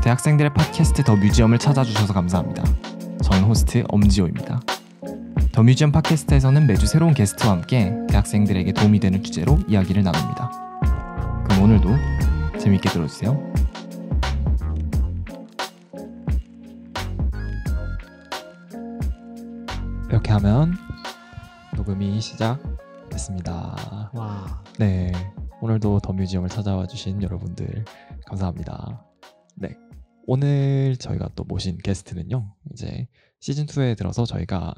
대학생들의 팟캐스트 더 뮤지엄을 찾아주셔서 감사합니다. 저는 호스트 엄지호입니다. 더 뮤지엄 팟캐스트에서는 매주 새로운 게스트와 함께 대학생들에게 도움이 되는 주제로 이야기를 나눕니다. 그럼 오늘도 재밌게 들어주세요. 이렇게 하면 녹음이 시작됐습니다. 와. 네, 오늘도 더 뮤지엄을 찾아와 주신 여러분들 감사합니다. 네, 오늘 저희가 또 모신 게스트는요, 이제 시즌2에 들어서 저희가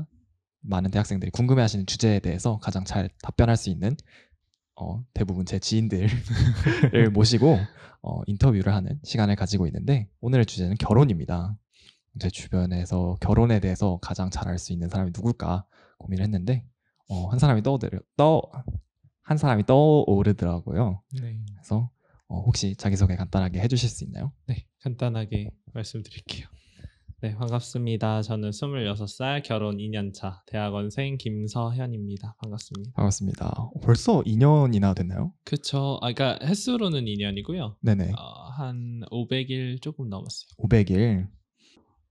많은 대학생들이 궁금해하시는 주제에 대해서 가장 잘 답변할 수 있는 대부분 제 지인들을 모시고 인터뷰를 하는 시간을 가지고 있는데, 오늘의 주제는 결혼입니다. 제 주변에서 결혼에 대해서 가장 잘 알 수 있는 사람이 누굴까 고민을 했는데 한 사람이 떠오르더라고요. 네. 그래서 혹시 자기소개 간단하게 해주실 수 있나요? 네, 간단하게 말씀드릴게요. 네, 반갑습니다. 저는 26살 결혼 2년차 대학원생 김서현입니다. 반갑습니다. 반갑습니다. 벌써 2년이나 됐나요? 그쵸. 그러니까 횟수로는 2년이고요. 네네. 한 500일 조금 넘었어요. 500일.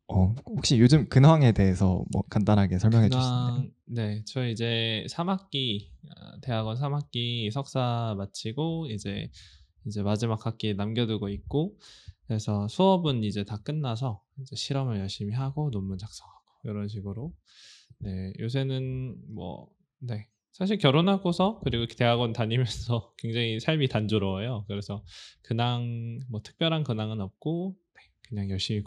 혹시 요즘 근황에 대해서 뭐 간단하게 설명해 주실 수 있나요? 네, 저 이제 3학기 대학원 3학기 석사 마치고 이제 마지막 학기에 남겨두고 있고, 그래서 수업은 이제 다 끝나서 이제 실험을 열심히 하고 논문 작성하고 이런 식으로. 네, 요새는 네, 사실 결혼하고서 그리고 대학원 다니면서 굉장히 삶이 단조로워요. 그래서 근황 특별한 근황은 없고, 네, 그냥 열심히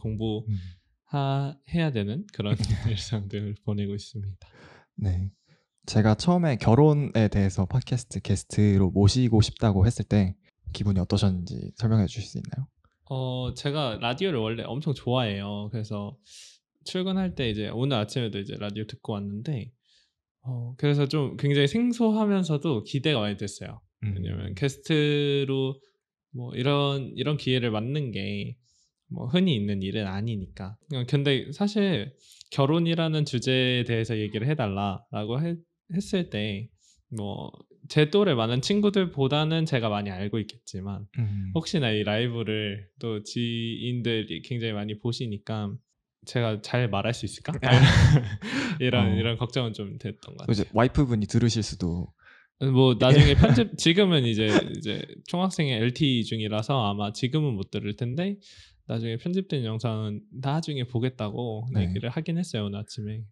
해야 되는 그런 일상들을 보내고 있습니다. 네, 제가 처음에 결혼에 대해서 팟캐스트 게스트로 모시고 싶다고 했을 때 기분이 어떠셨는지 설명해 주실 수 있나요? 제가 라디오를 원래 엄청 좋아해요. 그래서 출근할 때 이제 오늘 아침에도 이제 라디오 듣고 왔는데, 그래서 좀 굉장히 생소하면서도 기대가 많이 됐어요. 왜냐면 게스트로 이런 기회를 맡는 게 흔히 있는 일은 아니니까. 근데 사실 결혼이라는 주제에 대해서 얘기를 해달라라고 했을 때 제 또래 많은 친구들보다는 제가 많이 알고 있겠지만 혹시나 이 라이브를 또 지인들이 굉장히 많이 보시니까 제가 잘 말할 수 있을까? 이런 걱정은 좀 됐던 것 같아요. 이제 와이프분이 들으실 수도. 나중에 편집, 지금은 이제 총학생의 LT 중이라서 아마 지금은 못 들을 텐데 나중에 편집된 영상은 나중에 보겠다고 네. 얘기를 하긴 했어요, 오늘 아침에.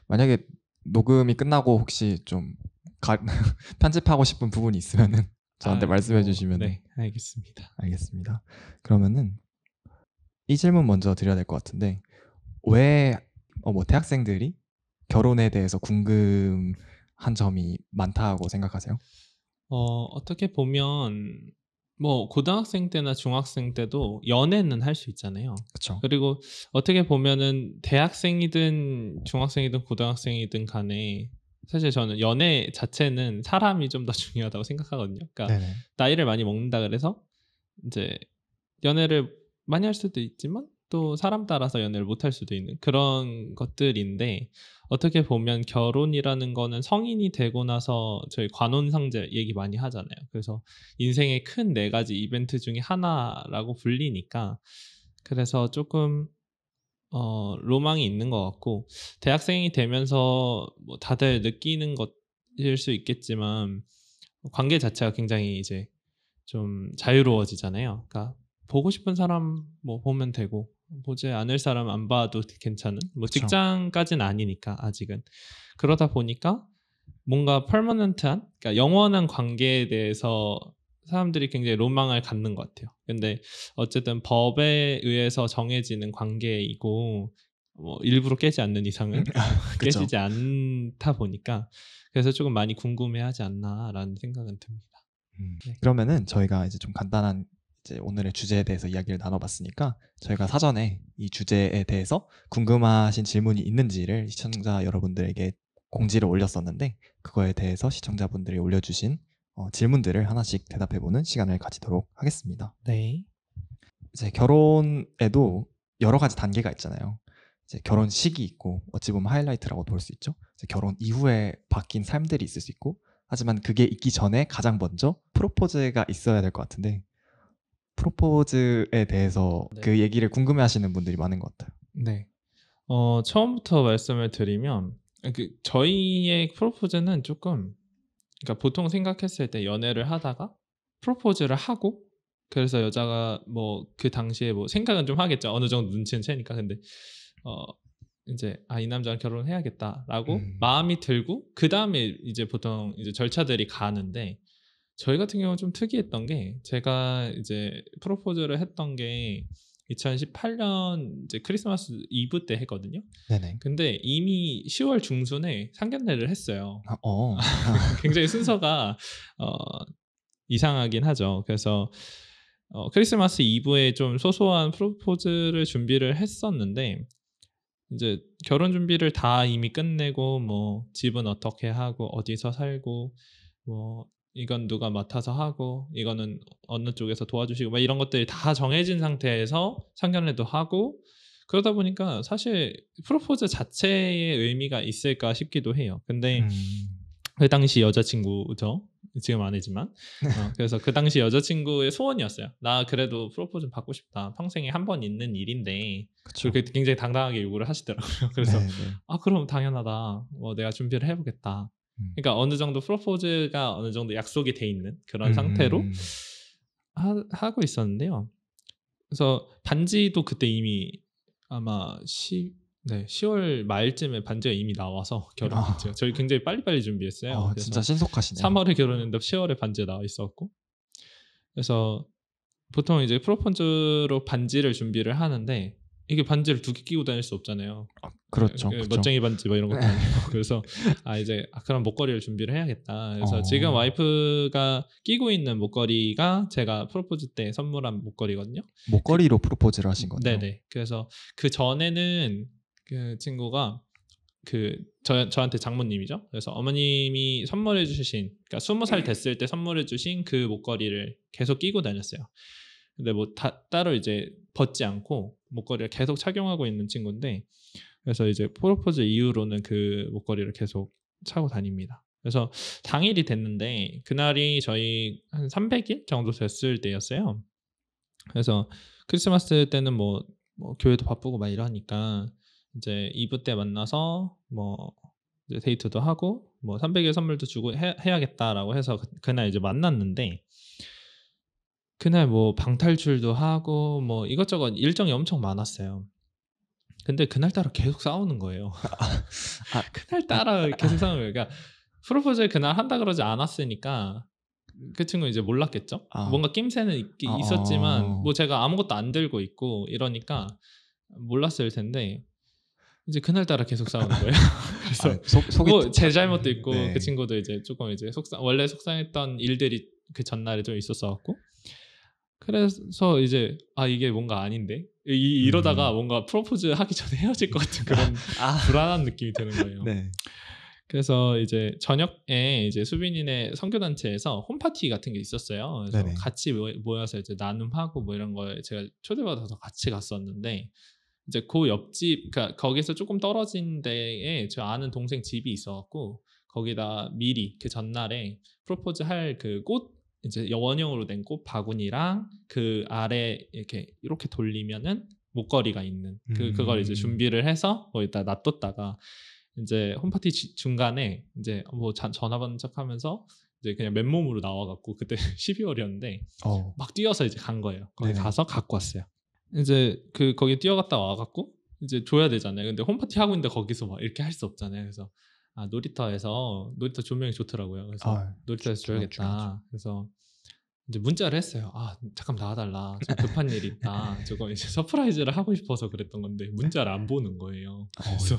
만약에 녹음이 끝나고 혹시 좀 편집하고 싶은 부분이 있으면은 저한테 말씀해 주시면. 네, 알겠습니다. 그러면은 이 질문 먼저 드려야 될 것 같은데, 왜 대학생들이 결혼에 대해서 궁금한 점이 많다고 생각하세요? 어떻게 보면 고등학생 때나 중학생 때도 연애는 할 수 있잖아요. 그렇죠. 그리고 어떻게 보면은 대학생이든 중학생이든 고등학생이든 간에 사실 저는 연애 자체는 사람이 좀 더 중요하다고 생각하거든요. 그러니까 네네. 나이를 많이 먹는다 그래서 이제 연애를 많이 할 수도 있지만 또 사람 따라서 연애를 못 할 수도 있는 그런 것들인데, 어떻게 보면 결혼이라는 거는 성인이 되고 나서 저희 관혼상제 얘기 많이 하잖아요. 그래서 인생의 큰 4가지 이벤트 중에 하나라고 불리니까 그래서 조금 로망이 있는 것 같고, 대학생이 되면서 다들 느끼는 것일 수 있겠지만 관계 자체가 굉장히 이제 좀 자유로워지잖아요. 그러니까 보고 싶은 사람 보면 되고 보지 않을 사람 안 봐도 괜찮은 직장까지는 아니니까 아직은. 그러다 보니까 뭔가 퍼머넌트한, 그러니까 영원한 관계에 대해서 사람들이 굉장히 로망을 갖는 것 같아요. 근데 어쨌든 법에 의해서 정해지는 관계이고 일부러 깨지 않는 이상은 깨지지 않다 보니까 그래서 조금 많이 궁금해하지 않나라는 생각은 듭니다. 네. 그러면은 저희가 이제 좀 간단한 오늘의 주제에 대해서 이야기를 나눠봤으니까 저희가 사전에 이 주제에 대해서 궁금하신 질문이 있는지를 시청자 여러분들에게 공지를 올렸었는데, 그거에 대해서 시청자분들이 올려주신 질문들을 하나씩 대답해보는 시간을 가지도록 하겠습니다. 네. 이제 결혼에도 여러 가지 단계가 있잖아요. 이제 결혼 시기 있고, 어찌 보면 하이라이트라고 볼 수 있죠. 이제 결혼 이후에 바뀐 삶들이 있을 수 있고, 하지만 그게 있기 전에 가장 먼저 프로포즈가 있어야 될 것 같은데, 프로포즈에 대해서 네. 그 얘기를 궁금해하시는 분들이 많은 것 같아요. 네. 처음부터 말씀을 드리면 저희의 프로포즈는 조금 그러니까 보통 생각했을 때 연애를 하다가 프로포즈를 하고 그래서 여자가 뭐 그 당시에 뭐 생각은 좀 하겠죠. 어느 정도 눈치는 채니까. 근데 어 인제 '아 이 남자랑 결혼해야겠다.'라고 마음이 들고 그다음에 이제 보통 이제 절차들이 가는데 저희 같은 경우는 좀 특이했던 게 제가 이제 프로포즈를 했던 게 2018년 이제 크리스마스 이브 때 했거든요. 네네. 근데 이미 10월 중순에 상견례를 했어요. 아, 어. 굉장히 순서가 어 이상하긴 하죠. 그래서 크리스마스 이브에 좀 소소한 프로포즈를 준비를 했었는데 인제 결혼 준비를 다 이미 끝내고 뭐 집은 어떻게 하고 어디서 살고 뭐 이건 누가 맡아서 하고 이거는 어느 쪽에서 도와주시고 막 이런 것들이 다 정해진 상태에서 상견례도 하고 그러다 보니까 사실 프로포즈 자체의 의미가 있을까 싶기도 해요. 근데 음. 그 당시 여자친구죠. 지금 아내지만. 그래서 그 당시 여자친구의 소원이었어요. "나 그래도 프로포즈 받고 싶다. 평생에 한 번 있는 일인데." 그쵸. 그렇게 굉장히 당당하게 요구를 하시더라고요. 그래서 네네. "아 그럼 당연하다. 내가 준비를 해 보겠다." 음. 그러니까 어느 정도 프로포즈가 어느 정도 약속이 돼 있는 그런 상태로 음. 하고 있었는데요. 그래서 반지도 그때 이미 아마 10월 말쯤에 반지가 이미 나와서 결혼 아. 반지가. 저희 굉장히 빨리빨리 준비했어요. 진짜 그래서 신속하시네요. 3 월에 결혼했는데 10 월에 반지가 나와 있었고 그래서 보통 이제 프로포즈로 반지를 준비를 하는데 이게 반지를 2개 끼고 다닐 수 없잖아요. 그렇죠, 그쵸. 멋쟁이 반지 뭐 이런 것도 아니고 그래서 그럼 목걸이를 준비를 해야겠다. 그래서 지금 어. 와이프가 끼고 있는 목걸이가 제가 프로포즈 때 선물한 목걸이거든요. 그 목걸이로 프로포즈를 하신 거네요. 네네. 그래서 그전에는 그 친구가 저한테 장모님이죠. 그래서 어머님이 선물해 주신 그러니까 20살 됐을 때 선물해 주신 그 목걸이를 계속 끼고 다녔어요. 근데 뭐 따로 이제 벗지 않고 목걸이를 계속 착용하고 있는 친구인데 그래서 이제 프로포즈 이후로는 그 목걸이를 계속 차고 다닙니다. 그래서 당일이 됐는데 그날이 저희 한 300일 정도 됐을 때였어요. 그래서 크리스마스 때는 뭐 교회도 바쁘고 막 이러니까 이제 이브 때 만나서 뭐 이제 데이트도 하고 뭐 300일 선물도 주고 해야겠다라고 해서 그날 이제 만났는데 그날 뭐 방탈출도 하고 뭐 이것저것 일정이 엄청 많았어요. 근데 그날따라 계속 싸우는 거예요. 아. 그날따라 계속 싸우는 거예요. 그러니까 프로포즈를 그날 한다 그러지 않았으니까 그 친구는 이제 몰랐겠죠. 아. 뭔가 낌새는 있었지만 뭐 제가 아무것도 안 들고 있고 이러니까 몰랐을 텐데 이제 그날따라 계속 싸우는 거예요. 그래서 속이 뭐 제 잘못도 있고 네. 그 친구도 이제 쪼끔 이제 원래 속상했던 일들이 그 전날에 좀 있었어 갖고 그래서 이제 '아 이게 뭔가 아닌데?' 이러다가 뭔가 프로포즈 하기 전에 헤어질 것 같은 그런 불안한 느낌이 드는 거예요. 네. 그래서 이제 저녁에 이제 수빈이네 선교단체에서 홈파티 같은 게 있었어요. 그래서 네네. 같이 모여서 이제 나눔하고 뭐 이런 거에 제가 초대받아서 같이 갔었는데 이제 그 옆집 그러니까 거기서 조금 떨어진 데에 저 아는 동생 집이 있어 갖고 거기다 미리 그 전날에 프로포즈 할 그 꽃 이제 원형으로 된 꽃 바구니랑 그 아래 이렇게 돌리면은 목걸이가 있는 그걸 이제 준비를 해서 거기다 놔뒀다가 인제 홈파티 중간에 인제 뭐 전화 받는 척하면서 이제 그냥 맨몸으로 나와 갖고 그때 12 월이었는데 막 뛰어서 이제 간 거예요. 거기 네네. 가서 갖고 왔어요. 이제 거기 뛰어갔다 와 갖고 이제 줘야 되잖아요. 근데 홈파티 하고 있는데 거기서 막 이렇게 할 수 없잖아요. 그래서 놀이터 조명이 좋더라고요. 그래서 놀이터에서 줘야겠다. 그래서 이제 문자를 했어요. "아 잠깐 나와 달라. 좀 급한 일이 있다." 저거 이제 서프라이즈를 하고 싶어서 그랬던 건데 문자를 안 보는 거예요. 그래서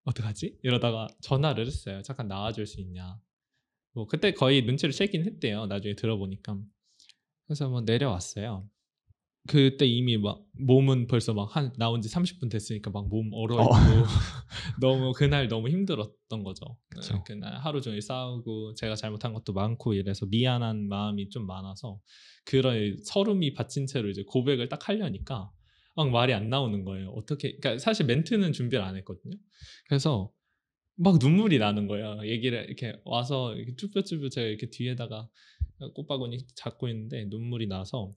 '어떡하지?' 이러다가 전화를 했어요. "잠깐 나와 줄 수 있냐." 뭐 그때 거의 눈치를 채긴 했대요. 나중에 들어보니까. 그래서 뭐 내려왔어요. 그때 이미 막 몸은 벌써 막 나온 지 30분 됐으니까 막 몸 얼어 있고 너무 그날 너무 힘들었던 거죠. 그쵸. 그날 하루 종일 싸우고 제가 잘못한 것도 많고 이래서 미안한 마음이 좀 많아서 그런 서름이 받친 채로 이제 고백을 딱 하려니까 막 말이 안 나오는 거예요. 그러니까 사실 멘트는 준비를 안 했거든요. 그래서 막 눈물이 나는 거예요. 얘기를 이렇게 와서 이렇게 쭈뼛쭈뼛 제가 이렇게 뒤에다가 꽃바구니 잡고 있는데 눈물이 나서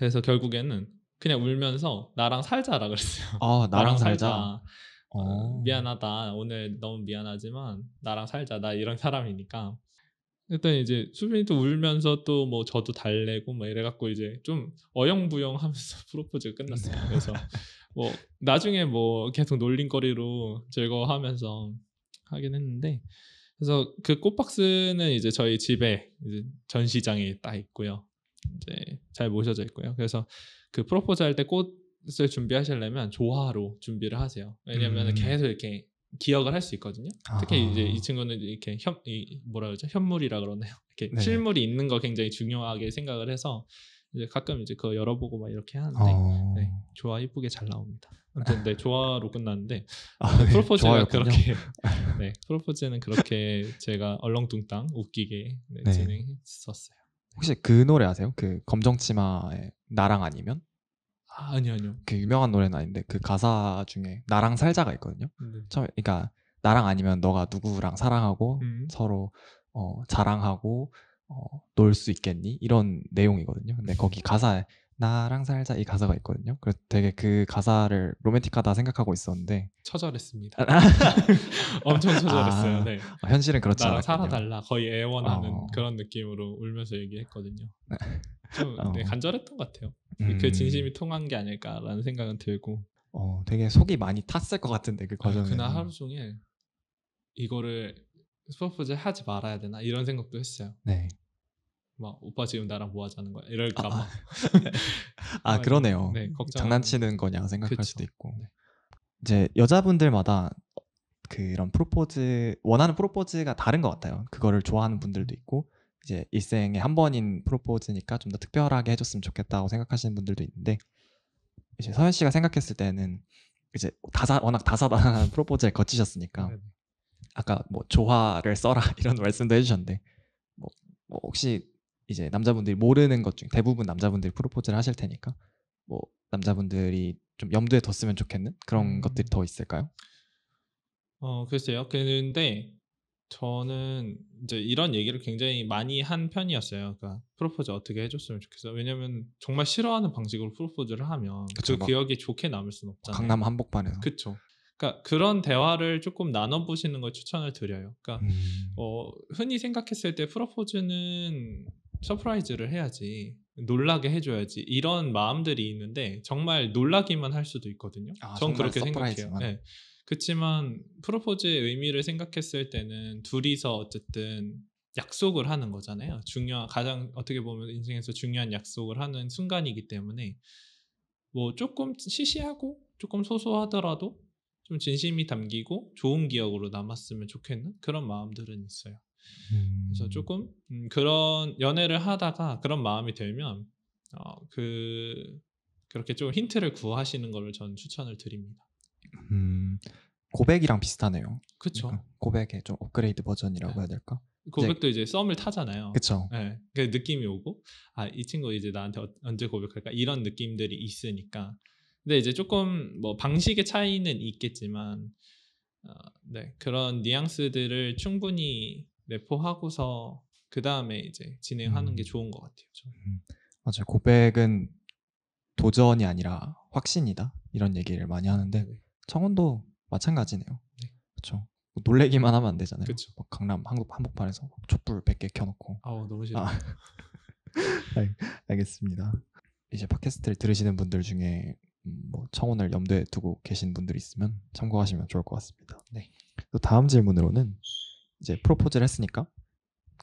그래서 결국에는 그냥 울면서 나랑 살자라 그랬어요. 나랑 살자. 미안하다. 오늘 너무 미안하지만 나랑 살자. 나 이런 사람이니까. 그랬더니 이제 수빈이 또 울면서 또 뭐 저도 달래고 막 이래갖고 이제 좀 어영부영하면서 프로포즈가 끝났어요. 그래서 뭐 나중에 뭐 계속 놀림거리로 즐거워하면서 하긴 했는데, 그래서 그 꽃박스는 이제 저희 집에 이제 전시장에 딱 있고요. 이제 잘 모셔져 있고요. 그래서 그 프로포즈 할 때 꽃을 준비하시려면 조화로 준비를 하세요. 왜냐면 계속 이렇게 기억을 할 수 있거든요. 특히 이제 이 친구는 이렇게 뭐라 그러죠? 현물이라 그러나요? 이렇게 네. 실물이 있는 거 굉장히 중요하게 생각을 해서 이제 가끔 이제 그거 열어보고 막 이렇게 하는데 네, 조화 이쁘게 잘 나옵니다. 아무튼 네, 조화로 끝났는데 프로포즈가 좋아였군요. 그렇게 네, 프로포즈는 그렇게 제가 얼렁뚱땅 웃기게 네. 진행했었어요. 혹시 그 노래 아세요? 그 검정치마의 나랑 아니면? 아니요. 그 유명한 노래는 아닌데 그 가사 중에 나랑 살자가 있거든요. 네. 그러니까 나랑 아니면 너가 누구랑 사랑하고 서로 자랑하고 놀 수 있겠니? 이런 내용이거든요. 근데 거기 가사에 나랑 살자 이 가사가 있거든요. 그래서 되게 그 가사를 로맨틱하다 생각하고 있었는데 처절했습니다. 엄청 처절했어요. 네. 현실은 그렇지 나랑 않았군요. 살아달라 거의 애원하는 그런 느낌으로 울면서 얘기했거든요. 좀 네, 간절했던 것 같아요. 그 진심이 통한 게 아닐까라는 생각은 들고 되게 속이 많이 탔을 것 같은데 그 과정에 그날 하루 종일 이거를 프로포즈 하지 말아야 되나 이런 생각도 했어요. 네. 막 오빠 지금 나랑 뭐 하자는 거야 이럴까 막 그러네요. 네, 장난치는 거냐 생각할 그쵸. 수도 있고 네. 이제 여자분들마다 그런 프로포즈 원하는 프로포즈가 다른 것 같아요. 그거를 좋아하는 분들도 있고 이제 일생에 한 번인 프로포즈니까 좀 더 특별하게 해줬으면 좋겠다고 생각하시는 분들도 있는데 이제 서현 씨가 생각했을 때는 이제 워낙 다사다난한 프로포즈를 거치셨으니까 네네. 아까 뭐 조화를 써라 이런 말씀도 해주셨는데 뭐 혹시 이제 남자분들이 모르는 것 중 대부분 남자분들이 프로포즈를 하실 테니까 뭐 남자분들이 좀 염두에 뒀으면 좋겠는 그런 것들이 더 있을까요? 글쎄요. 근데 저는 이제 이런 얘기를 굉장히 많이 한 편이었어요. 그러니까 프로포즈 어떻게 해줬으면 좋겠어. 왜냐면 정말 싫어하는 방식으로 프로포즈를 하면 그쵸, 그 기억이 좋게 남을 수는 없잖아요. 강남 한복판에서. 그쵸. 그러니까 그런 대화를 조금 나눠보시는 걸 추천을 드려요. 그러니까 흔히 생각했을 때 프로포즈는 서프라이즈를 해야지, 놀라게 해줘야지 이런 마음들이 있는데 정말 놀라기만 할 수도 있거든요. 전 정말 그렇게 생각해요. 서프라이즈만. 네. 그렇지만 프로포즈의 의미를 생각했을 때는 둘이서 어쨌든 약속을 하는 거잖아요. 가장 어떻게 보면 인생에서 중요한 약속을 하는 순간이기 때문에 뭐 조금 시시하고 조금 소소하더라도 좀 진심이 담기고 좋은 기억으로 남았으면 좋겠는 그런 마음들은 있어요. 그래서 조금 그런 연애를 하다가 그런 마음이 들면 그렇게 좀 힌트를 구하시는 거를 전 추천을 드립니다. 고백이랑 비슷하네요. 그쵸. 고백의 좀 업그레이드 버전이라고 해야 될까? 고백도 이제 썸을 타잖아요. 그쵸. 네. 그 느낌이 오고 이 친구 이제 나한테 언제 고백할까 이런 느낌들이 있으니까. 근데 이제 조금 뭐 방식의 차이는 있겠지만 네, 그런 뉘앙스들을 충분히 내포하고서 그 다음에 이제 진행하는 게 좋은 것 같아요. 맞아요. 고백은 도전이 아니라 확신이다 이런 얘기를 많이 하는데 청혼도 마찬가지네요. 네. 그렇죠. 놀래기만 하면 안 되잖아요. 그쵸. 강남 한복판에서 촛불 100개 켜놓고. 너무 싫어. 알겠습니다. 이제 팟캐스트를 들으시는 분들 중에 뭐 청혼을 염두에 두고 계신 분들이 있으면 참고하시면 좋을 것 같습니다. 네. 또 다음 질문으로는 이제 프로포즈를 했으니까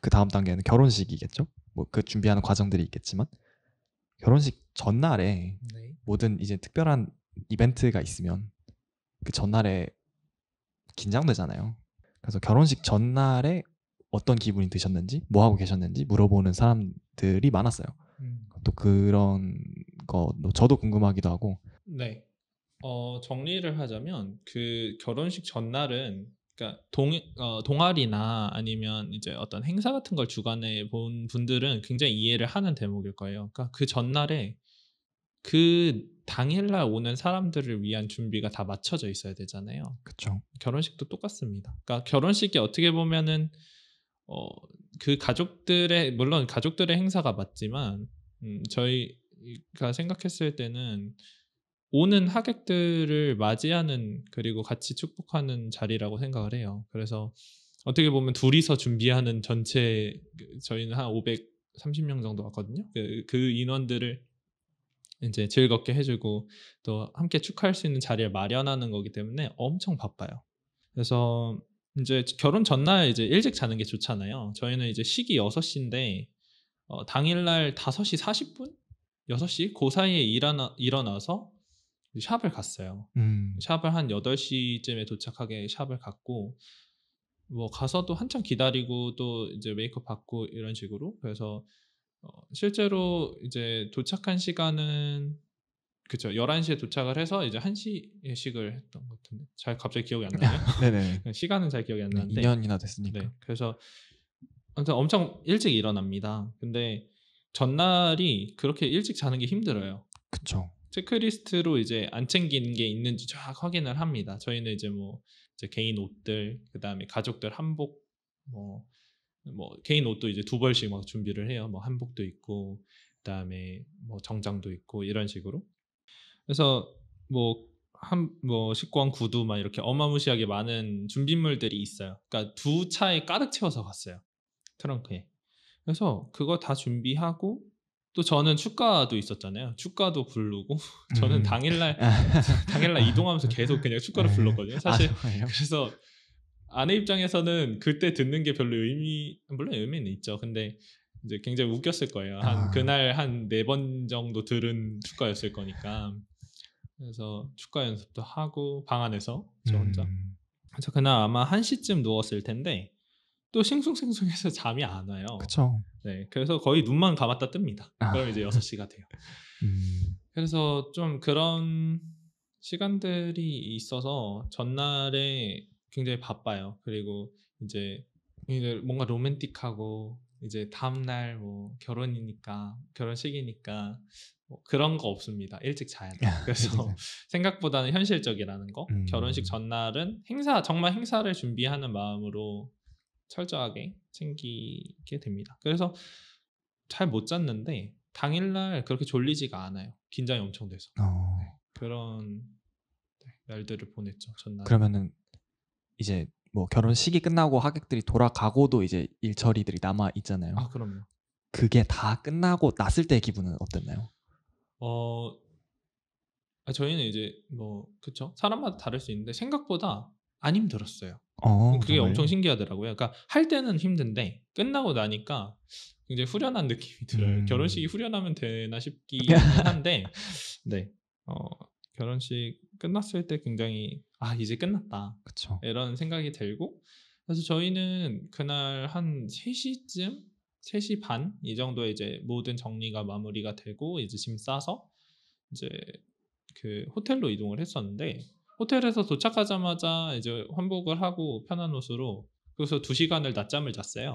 그 다음 단계는 결혼식이겠죠. 뭐 그 준비하는 과정들이 있겠지만 결혼식 전날에 모든 이제 특별한 이벤트가 있으면 그 전날에 긴장되잖아요. 그래서 결혼식 전날에 어떤 기분이 드셨는지, 뭐 하고 계셨는지 물어보는 사람들이 많았어요. 또 그런 거 저도 궁금하기도 하고. 네. 정리를 하자면 그 결혼식 전날은 그러니까 동아리나 아니면 이제 어떤 행사 같은 걸 주관해 본 분들은 굉장히 이해를 하는 대목일 거예요. 그러니까 그 전날에 그 당일날 오는 사람들을 위한 준비가 다 맞춰져 있어야 되잖아요. 그렇죠. 결혼식도 똑같습니다. 그러니까 결혼식이 어떻게 보면은 그 가족들의 물론 가족들의 행사가 맞지만 저희가 생각했을 때는 오는 하객들을 맞이하는 그리고 같이 축복하는 자리라고 생각을 해요. 그래서 어떻게 보면 둘이서 준비하는 전체 저희는 한 530명 정도 왔거든요. 그 인원들을 이제 즐겁게 해주고 또 함께 축하할 수 있는 자리를 마련하는 거기 때문에 엄청 바빠요. 그래서 이제 결혼 전날 이제 일찍 자는 게 좋잖아요. 저희는 이제 식이 6시인데 당일날 5시 40분? 6시? 그 사이에 일어나서 샵을 갔어요. 샵을 한 8시쯤에 도착하게 샵을 갔고 뭐 가서도 한참 기다리고 또 이제 메이크업 받고 이런 식으로. 그래서 실제로 이제 도착한 시간은 그쵸. 11시에 도착을 해서 이제 1시에 예식을 했던 것 같은데 잘 갑자기 기억이 안 나네요. 네네. 시간은 잘 기억이 안 네, 나는데 2년이나 됐으니까. 네. 그래서 아무튼 엄청 일찍 일어납니다. 근데 전날이 그렇게 일찍 자는 게 힘들어요. 그쵸. 체크리스트로 이제 안 챙긴 게 있는지 쫙 확인을 합니다. 저희는 이제 뭐 이제 개인 옷들, 그다음에 가족들 한복, 뭐 개인 옷도 이제 2벌씩 막 준비를 해요. 뭐 한복도 있고, 그다음에 뭐 정장도 있고 이런 식으로. 그래서 뭐 식권, 구두 막 이렇게 어마무시하게 많은 준비물들이 있어요. 그러니까 2차에 가득 채워서 갔어요. 트렁크에. 그래서 그거 다 준비하고 또 저는 축가도 있었잖아요. 축가도 부르고 저는 당일날 이동하면서 계속 그냥 축가를 불렀거든요. 사실 정말요? 그래서 아내 입장에서는 그때 듣는 게 별로 물론 의미는 있죠. 근데 이제 굉장히 웃겼을 거예요. 그날 한 4번 정도 들은 축가였을 거니까. 그래서 축가 연습도 하고 방 안에서 저 혼자. 그래서 그날 아마 1시쯤 누웠을 텐데 또 싱숭생숭해서 잠이 안 와요. 그쵸. 네, 그래서 거의 눈만 감았다 뜹니다. 그럼 이제 6시가 돼요. 그래서 좀 그런 시간들이 있어서 전날에 굉장히 바빠요. 그리고 이제 뭔가 로맨틱하고 이제 다음날 뭐 결혼식이니까 뭐 그런 거 없습니다. 일찍 자야 돼요. 그래서 생각보다는 현실적이라는 거. 결혼식 전날은 정말 행사를 준비하는 마음으로 철저하게 챙기게 됩니다. 그래서 잘 못 잤는데 당일날 그렇게 졸리지가 않아요. 긴장이 엄청 돼서. 그런 날들을 보냈죠. 전날. 그러면은 이제 뭐 결혼식이 끝나고 하객들이 돌아가고도 이제 일처리들이 남아 있잖아요. 아, 그럼요. 그게 다 끝나고 났을 때 기분은 어땠나요? 저희는 이제 뭐 그쵸. 사람마다 다를 수 있는데 생각보다 안 힘들었어요. 그게 정말요? 엄청 신기하더라고요. 그러니까 할 때는 힘든데 끝나고 나니까 굉장히 후련한 느낌이 들어요. 결혼식이 후련하면 되나 싶기는 한데 네. 결혼식 끝났을 때 굉장히 이제 끝났다. 그쵸. 이런 생각이 들고 그래서 저희는 그날 한 3시쯤 3시 반 이 정도에 이제 모든 정리가 마무리가 되고 이제 짐 싸서 이제 그 호텔로 이동을 했었는데 호텔에서 도착하자마자 이제 환복을 하고 편한 옷으로 그래서 2시간을 낮잠을 잤어요.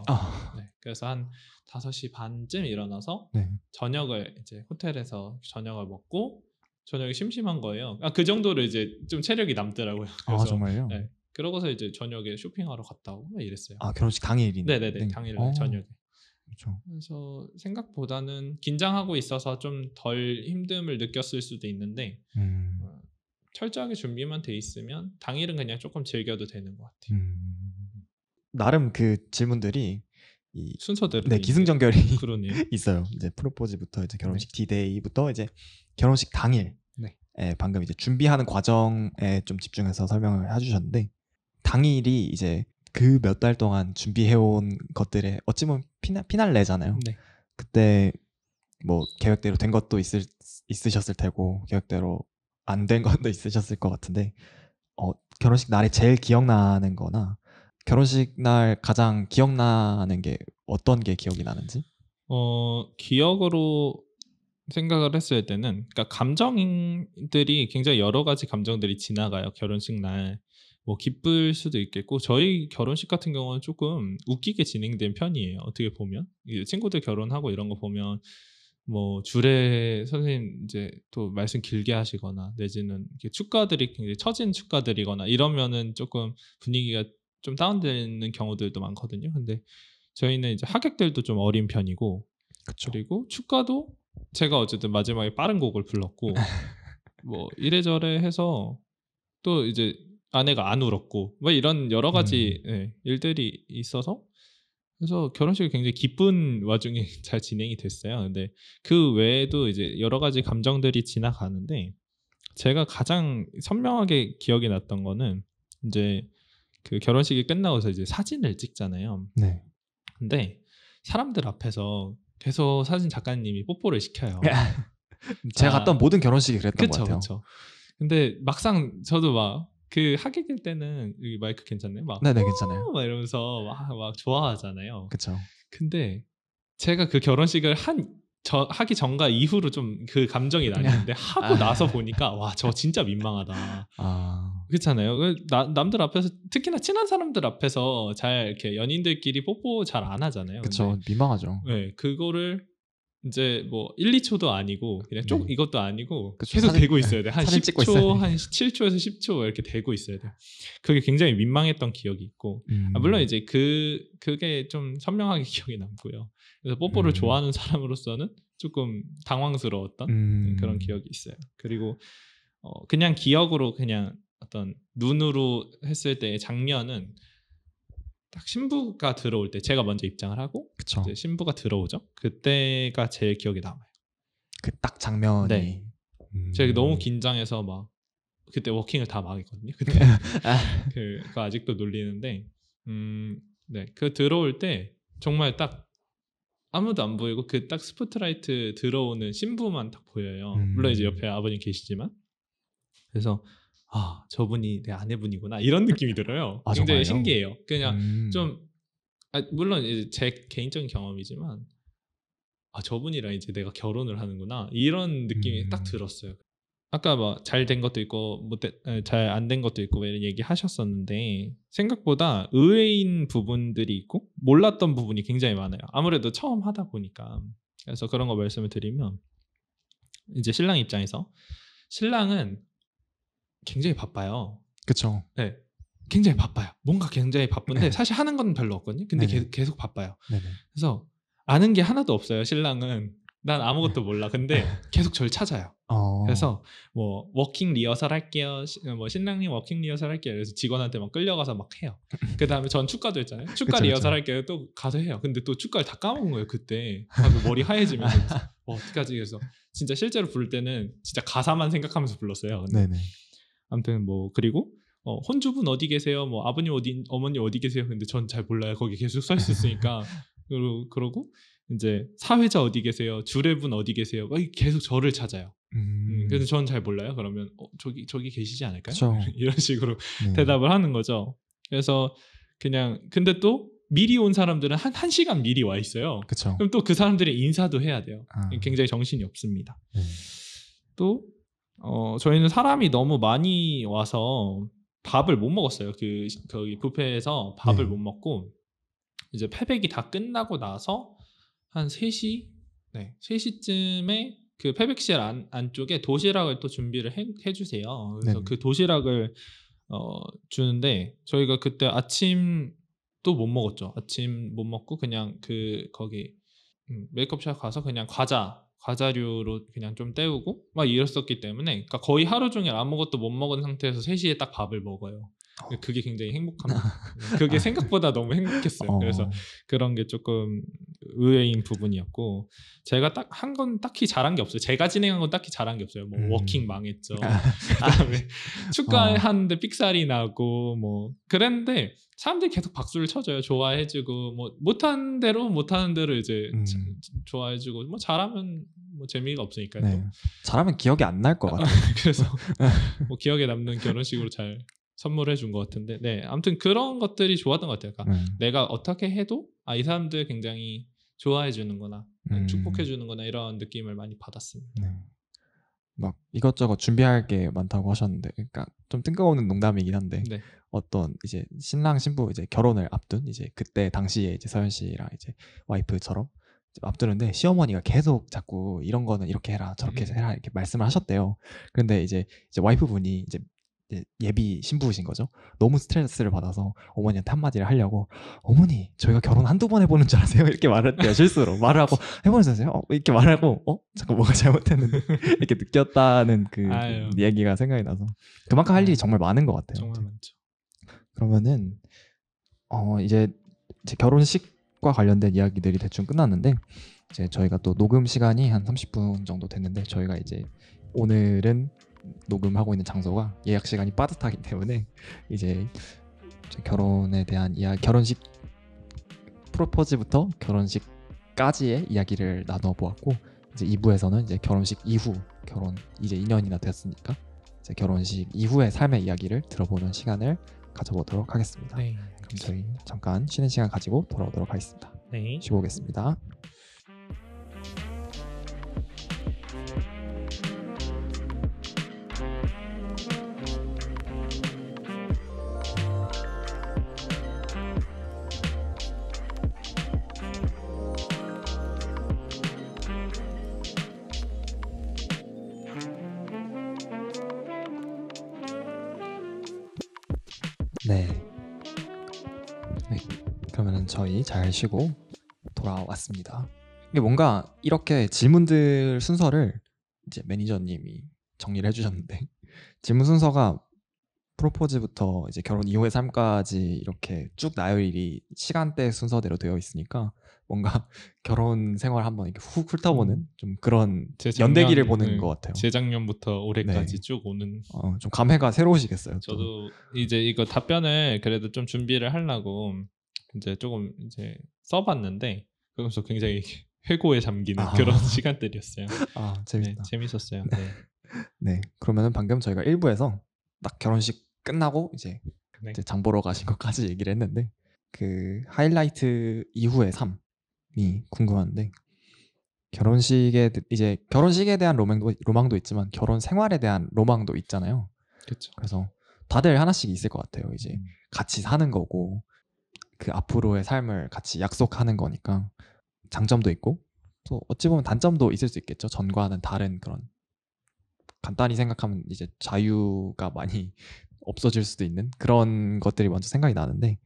네, 그래서 한 5시 반쯤 일어나서 네. 저녁을 이제 호텔에서 저녁을 먹고 저녁이 심심한 거예요. 그 정도로 이제 좀 체력이 남더라고요. 그래서 정말요? 네, 그러고서 이제 저녁에 쇼핑하러 갔다 오고 이랬어요. 결혼식 당일이네. 네네네, 당일날 저녁에. 그렇죠. 그래서 생각보다는 긴장하고 있어서 좀 덜 힘듦을 느꼈을 수도 있는데 철저하게 준비만 돼 있으면 당일은 그냥 조금 즐겨도 되는 것 같아요. 나름 그 질문들이 순서대로 네, 기승전결이 있어요. 이제 프로포즈부터 이제 결혼식 디데이부터 이제 결혼식 당일. 네. 방금 이제 준비하는 과정에 좀 집중해서 설명을 해주셨는데 당일이 이제 그 몇 달 동안 준비해온 것들의 어찌 보면 피날레잖아요. 네. 그때 뭐 계획대로 된 것도 있으셨을 테고 계획대로 안 된 것도 있으셨을 것 같은데 결혼식 날에 제일 기억나는 거나 결혼식 날 가장 기억나는 게 어떤 게 기억이 나는지? 기억으로 생각을 했을 때는 그러니까 감정들이 굉장히 여러 가지 감정들이 지나가요. 결혼식 날. 뭐 기쁠 수도 있겠고 저희 결혼식 같은 경우는 조금 웃기게 진행된 편이에요. 어떻게 보면 친구들 결혼하고 이런 거 보면 뭐 주례 선생님 이제 또 말씀 길게 하시거나 내지는 이렇게 축가들이 굉장히 처진 축가들이거나 이러면은 조금 분위기가 좀 다운되는 경우들도 많거든요. 근데 저희는 이제 하객들도 좀 어린 편이고 그쵸. 그리고 축가도 제가 어쨌든 마지막에 빠른 곡을 불렀고 뭐 이래저래 해서 또 이제 아내가 안 울었고 뭐 이런 여러 가지 예, 일들이 있어서 그래서 결혼식이 굉장히 기쁜 와중에 잘 진행이 됐어요. 근데 그 외에도 이제 여러 가지 감정들이 지나가는데 제가 가장 선명하게 기억이 났던 거는 이제 그 결혼식이 끝나고서 이제 사진을 찍잖아요. 네. 근데 사람들 앞에서 계속 사진 작가님이 뽀뽀를 시켜요. 제가 아, 갔던 모든 결혼식이 그랬던 것 그쵸, 같아요. 그쵸. 근데 막상 저도 막 그 하객일 때는 여기 마이크 괜찮나요? 막, 네네, 괜찮아요. 막 이러면서 막 좋아하잖아요. 그쵸. 근데 제가 그 결혼식을 하기 전과 이후로 좀 그 감정이 나뉘는데 하고 나서 보니까 와, 저 진짜 민망하다. 아, 그렇잖아요. 남들 앞에서 특히나 친한 사람들 앞에서 잘 이렇게 연인들끼리 뽀뽀 잘 안 하잖아요. 그쵸. 민망하죠. 네, 그거를 이제 뭐 1, 2초도 아니고 그냥 쭉 네. 이것도 아니고 그쵸, 계속 사진- 대고 있어야 돼. 한 사진 찍고 있어야 10초, 돼. 한 7초에서 10초 이렇게 대고 있어야 돼. 그게 굉장히 민망했던 기억이 있고 물론 이제 그게 좀 선명하게 기억이 남고요. 그래서 뽀뽀를 좋아하는 사람으로서는 조금 당황스러웠던 그런 기억이 있어요. 그리고 그냥 기억으로 그냥 어떤 눈으로 했을 때의 장면은 딱 신부가 들어올 때 제가 먼저 입장을 하고 그쵸. 이제 신부가 들어오죠. 그때가 제일 기억에 남아요. 그 딱 장면이. 네. 제가 너무 긴장해서 막 그때 워킹을 다 망했거든요. 그때 그거 아직도 놀리는데 네, 그 들어올 때 정말 딱 아무도 안 보이고 그 딱 스포트라이트 들어오는 신부만 딱 보여요. 물론 이제 옆에 아버님 계시지만 그래서 아, 저분이 내 아내분이구나 이런 느낌이 들어요. 아, 굉장히 정말요? 신기해요. 그냥 좀 물론 이제 제 개인적인 경험이지만 저분이랑 이제 내가 결혼을 하는구나 이런 느낌이 딱 들었어요. 아까 뭐 잘 된 것도 있고 잘 안 된 것도 있고 이런 얘기 하셨었는데 생각보다 의외인 부분들이 있고 몰랐던 부분이 굉장히 많아요. 아무래도 처음 하다 보니까. 그래서 그런 거 말씀을 드리면 이제 신랑 입장에서 신랑은 굉장히 바빠요. 그쵸. 네, 굉장히 바빠요. 뭔가 굉장히 바쁜데 사실 하는 건 별로 없거든요. 근데 네네. 계속 바빠요. 네네. 그래서 아는 게 하나도 없어요. 신랑은 난 아무것도 몰라. 근데 계속 저를 찾아요. 그래서 뭐 워킹 리허설 할게요. 뭐 신랑님 워킹 리허설 할게요. 그래서 직원한테 막 끌려가서 막 해요. 그 다음에 전 축가도 했잖아요. 축가 그쵸, 리허설 그쵸. 할게요. 또 가서 해요. 근데 또 축가를 다 까먹은 거예요. 그때 하고 머리 하얘지면서 어떡하지? 그래서 진짜 실제로 부를 때는 진짜 가사만 생각하면서 불렀어요. 근데 네네. 아무튼 뭐 그리고 혼주분 어디 계세요? 뭐 아버님 어머니 어디 계세요? 근데 전 잘 몰라요. 거기 계속 서 있었으니까. 그러고 이제 사회자 어디 계세요? 주례분 어디 계세요? 막 계속 저를 찾아요. 그래서 전 잘 몰라요. 그러면 저기 계시지 않을까요? 그쵸. 이런 식으로 네. 대답을 하는 거죠. 그래서 그냥 근데 또 미리 온 사람들은 한 1시간 미리 와 있어요. 그쵸. 그럼 또 그 사람들이 인사도 해야 돼요. 아. 굉장히 정신이 없습니다. 네. 또 저희는 사람이 너무 많이 와서 밥을 못 먹었어요. 거기 뷔페에서 밥을 네. 못 먹고 이제 패백이 다 끝나고 나서 한 3시? 네, 3시쯤에 그 패백실 안쪽에 도시락을 또 준비를 해주세요. 그래서 네네. 그 도시락을 주는데 저희가 그때 아침 또 못 먹었죠. 아침 못 먹고 그냥 거기 메이크업샵 가서 그냥 과자류로 그냥 좀 때우고 막 이랬었기 때문에 그러니까 거의 하루 종일 아무것도 못 먹은 상태에서 3시에 딱 밥을 먹어요. 그게 굉장히 행복합니다. 그게 생각보다 너무 행복했어요. 그래서 그런 게 조금 의외인 부분이었고 제가 딱 한 건 딱히 잘한 게 없어요. 제가 진행한 건 딱히 잘한 게 없어요. 뭐 워킹 망했죠. 그다음에 축가하는데 삑살이 나고 뭐 그랬는데 사람들이 계속 박수를 쳐줘요. 좋아해주고 뭐 못하는 대로 이제 좋아해주고 뭐 잘하면 뭐 재미가 없으니까요. 네. 잘하면 기억이 안 날 것 같아요. 그래서 뭐 기억에 남는 결혼식으로 잘 선물해 준 것 같은데 네, 아무튼 그런 것들이 좋았던 것 같아요. 그러니까 내가 어떻게 해도 이 사람들 굉장히 좋아해 주는구나, 축복해 주는구나 이런 느낌을 많이 받았습니다. 네. 막 이것저것 준비할 게 많다고 하셨는데, 그러니까 좀 뜬금없는 농담이긴 한데 네. 어떤 이제 신랑 신부 이제 결혼을 앞둔 이제 그때 당시에 이제 서현 씨랑 이제 와이프처럼 앞두는데 시어머니가 계속 자꾸 이런 거는 이렇게 해라 저렇게 해라 이렇게 말씀을 하셨대요. 그런데 이제 와이프분이 이제 이제 예비 신부이신 거죠. 너무 스트레스를 받아서 어머니한테 한마디를 하려고 어머니 저희가 결혼 한두 번 해보는 줄 아세요? 이렇게 말을 했대요. 실수로 말을 하고 해보는 줄 아세요? 이렇게 말하고 잠깐 뭐가 잘못했는데 이렇게 느꼈다는 그 아유. 얘기가 생각이 나서 그만큼 할 일이 정말 많은 것 같아요. 정말 많죠. 그러면은 이제 결혼식과 관련된 이야기들이 대충 끝났는데 이제 저희가 또 녹음 시간이 한 30분 정도 됐는데 저희가 이제 오늘은 녹음하고 있는 장소가 예약 시간이 빠듯하기 때문에 이제 결혼에 대한 결혼식 프로포즈부터 결혼식까지의 이야기를 나눠 보았고 이제 2부에서는 이제 결혼식 이후 결혼 이제 2년이나 됐으니까 이제 결혼식 이후의 삶의 이야기를 들어보는 시간을 가져보도록 하겠습니다. 네. 그럼 저희 잠깐 쉬는 시간 가지고 돌아오도록 하겠습니다. 네. 쉬고 오겠습니다. 네. 그러면은 저희 잘 쉬고 돌아왔습니다. 이게 뭔가 이렇게 질문들 순서를 이제 매니저님이 정리를 해주셨는데 질문 순서가 프로포즈부터 이제 결혼 이후의 삶까지 이렇게 쭉 나열이 시간대 순서대로 되어 있으니까 뭔가 결혼 생활 한번 이렇게 훅 훑어보는 좀 그런 연대기를 보는 것 같아요. 재작년부터 올해까지 네. 쭉 오는. 좀 감회가 새로우시겠어요. 저도 이제 이거 답변을 그래도 좀 준비를 하려고 이제 조금 이제 써봤는데 그러면서 굉장히 회고에 잠기는 그런 시간들이었어요. 재밌다. 네, 재밌었어요. 네. 네. 그러면은 방금 저희가 1부에서 딱 결혼식 끝나고 이제 장 보러 가신 것까지 얘기를 했는데 그 하이라이트 이후의 삶이 궁금한데 결혼식에 대한 로망도 있지만 결혼 생활에 대한 로망도 있잖아요. 그렇죠. 그래서 다들 하나씩 있을 것 같아요. 이제 같이 사는 거고 그 앞으로의 삶을 같이 약속하는 거니까 장점도 있고 또 어찌 보면 단점도 있을 수 있겠죠. 전과는 다른 그런 간단히 생각하면 이제 자유가 많이 없어질 수도 있는 그런 것들이 먼저 생각이 나는데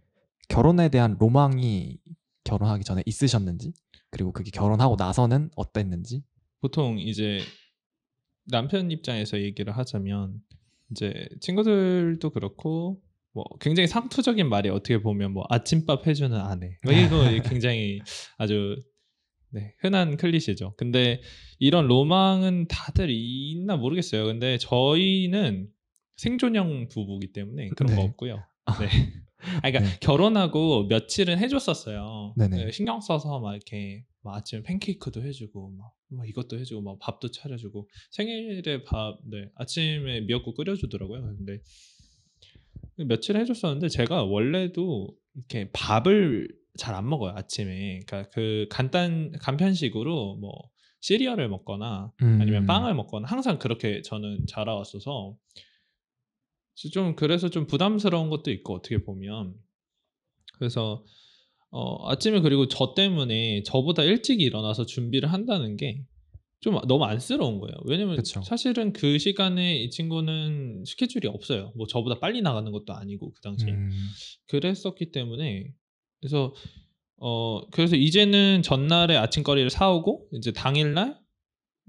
결혼에 대한 로망이 결혼하기 전에 있으셨는지 그리고 그게 결혼하고 나서는 어땠는지. 보통 이제 남편 입장에서 얘기를 하자면 이제 친구들도 그렇고 뭐 굉장히 상투적인 말이 어떻게 보면 뭐 아침밥 해주는 아내 뭐 이거 굉장히 아주 흔한 클리셰죠. 근데 이런 로망은 다들 있나 모르겠어요. 근데 저희는 생존형 부부이기 때문에 그런 거 없고요. 네. 그러니까 결혼하고 며칠은 해줬었어요. 신경 써서 막 이렇게 막 아침에 팬케이크도 해주고 막 이것도 해주고 막 밥도 차려주고 생일에 아침에 미역국 끓여주더라고요. 근데 며칠 해줬었는데 제가 원래도 이렇게 밥을 잘 안 먹어요 아침에. 그러니까 그 간편식으로 뭐 시리얼을 먹거나 아니면 빵을 먹거나 항상 그렇게 저는 자라왔어서 그래서 좀 부담스러운 것도 있고 어떻게 보면. 그래서 아침에 그리고 저 때문에 저보다 일찍 일어나서 준비를 한다는 게 좀 너무 안쓰러운 거예요. 왜냐면 사실은 그 시간에 이 친구는 스케줄이 없어요. 뭐 저보다 빨리 나가는 것도 아니고 그 당시에. 그랬었기 때문에 그래서 이제는 전날에 아침거리를 사오고 이제 당일날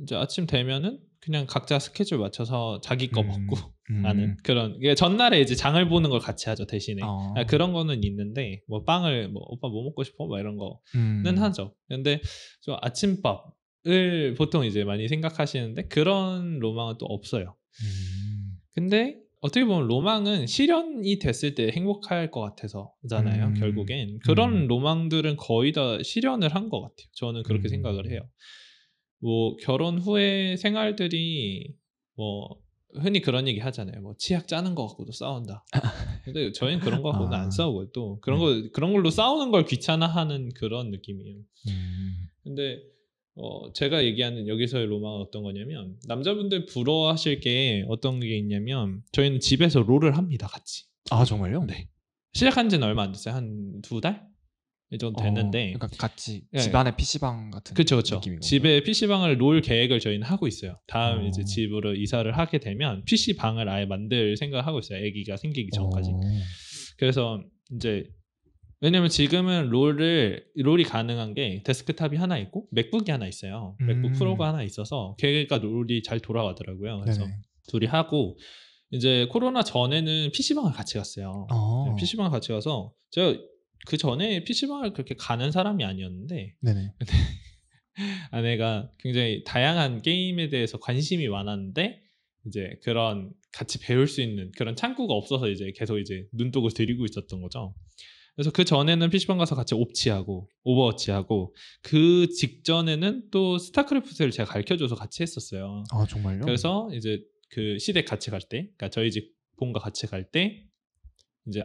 이제 아침 되면은 그냥 각자 스케줄 맞춰서 자기 거 먹고 하는 그런. 전날에 이제 장을 보는 걸 같이 하죠 대신에. 그런 거는 있는데 뭐 빵을 뭐 오빠 뭐 먹고 싶어? 막 이런 거는 하죠. 근데 좀 아침밥을 보통 이제 많이 생각하시는데 그런 로망은 또 없어요. 근데 어떻게 보면 로망은 실현이 됐을 때 행복할 것 같아서잖아요. 결국엔 그런 로망들은 거의 다 실현을 한 것 같아요. 저는 그렇게 생각을 해요. 뭐 결혼 후에 생활들이 뭐 흔히 그런 얘기 하잖아요. 뭐 치약 짜는 거 갖고도 싸운다. 근데 저희는 그런 거 갖고는 안 싸우고 또 그런 걸로 싸우는 걸 귀찮아하는 그런 느낌이에요. 근데 제가 얘기하는 여기서의 로망은 어떤 거냐면 남자분들 부러워하실 게 어떤 게 있냐면 저희는 집에서 롤을 합니다 같이. 정말요? 네. 시작한 지는 얼마 안 됐어요. 한 2달? 이 정도 되는데 그러니까 같이 예. 집안의 PC방 같은 그쵸. 느낌인 건가요? 집에 PC방을 놓을 계획을 저희는 하고 있어요. 다음 이제 어. 집으로 이사를 하게 되면 PC방을 아예 만들 생각을 하고 있어요. 아기가 생기기 전까지. 그래서 이제 왜냐면 지금은 롤이 가능한 게 데스크탑이 하나 있고 맥북이 하나 있어요. 맥북 프로가 하나 있어서 걔가 롤이 잘 돌아가더라고요. 그래서 네네. 둘이 하고 이제 코로나 전에는 PC방을 같이 갔어요. PC방을 같이 가서 제가 그 전에 PC방을 그렇게 가는 사람이 아니었는데 네네. 근데 아내가 굉장히 다양한 게임에 대해서 관심이 많았는데 이제 그런 같이 배울 수 있는 그런 창구가 없어서 이제 계속 이제 눈독을 들이고 있었던 거죠. 그래서 그 전에는 PC방 가서 같이 옵치하고 오버워치하고 그 직전에는 또 스타크래프트를 제가 가르쳐줘서 같이 했었어요. 아 정말요? 그래서 이제 그 시댁 같이 갈 때, 그러니까 저희 집 본가 같이 갈 때 이제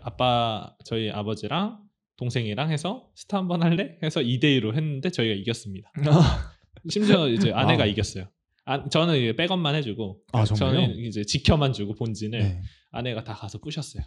저희 아버지랑 동생이랑 해서 스타 한번 할래? 해서 2대2로 했는데 저희가 이겼습니다. 심지어 이제 아내가 이겼어요. 저는 이제 백업만 해주고 그러니까 저는 이제 지켜만 주고 본진을 네. 아내가 다 가서 부셨어요.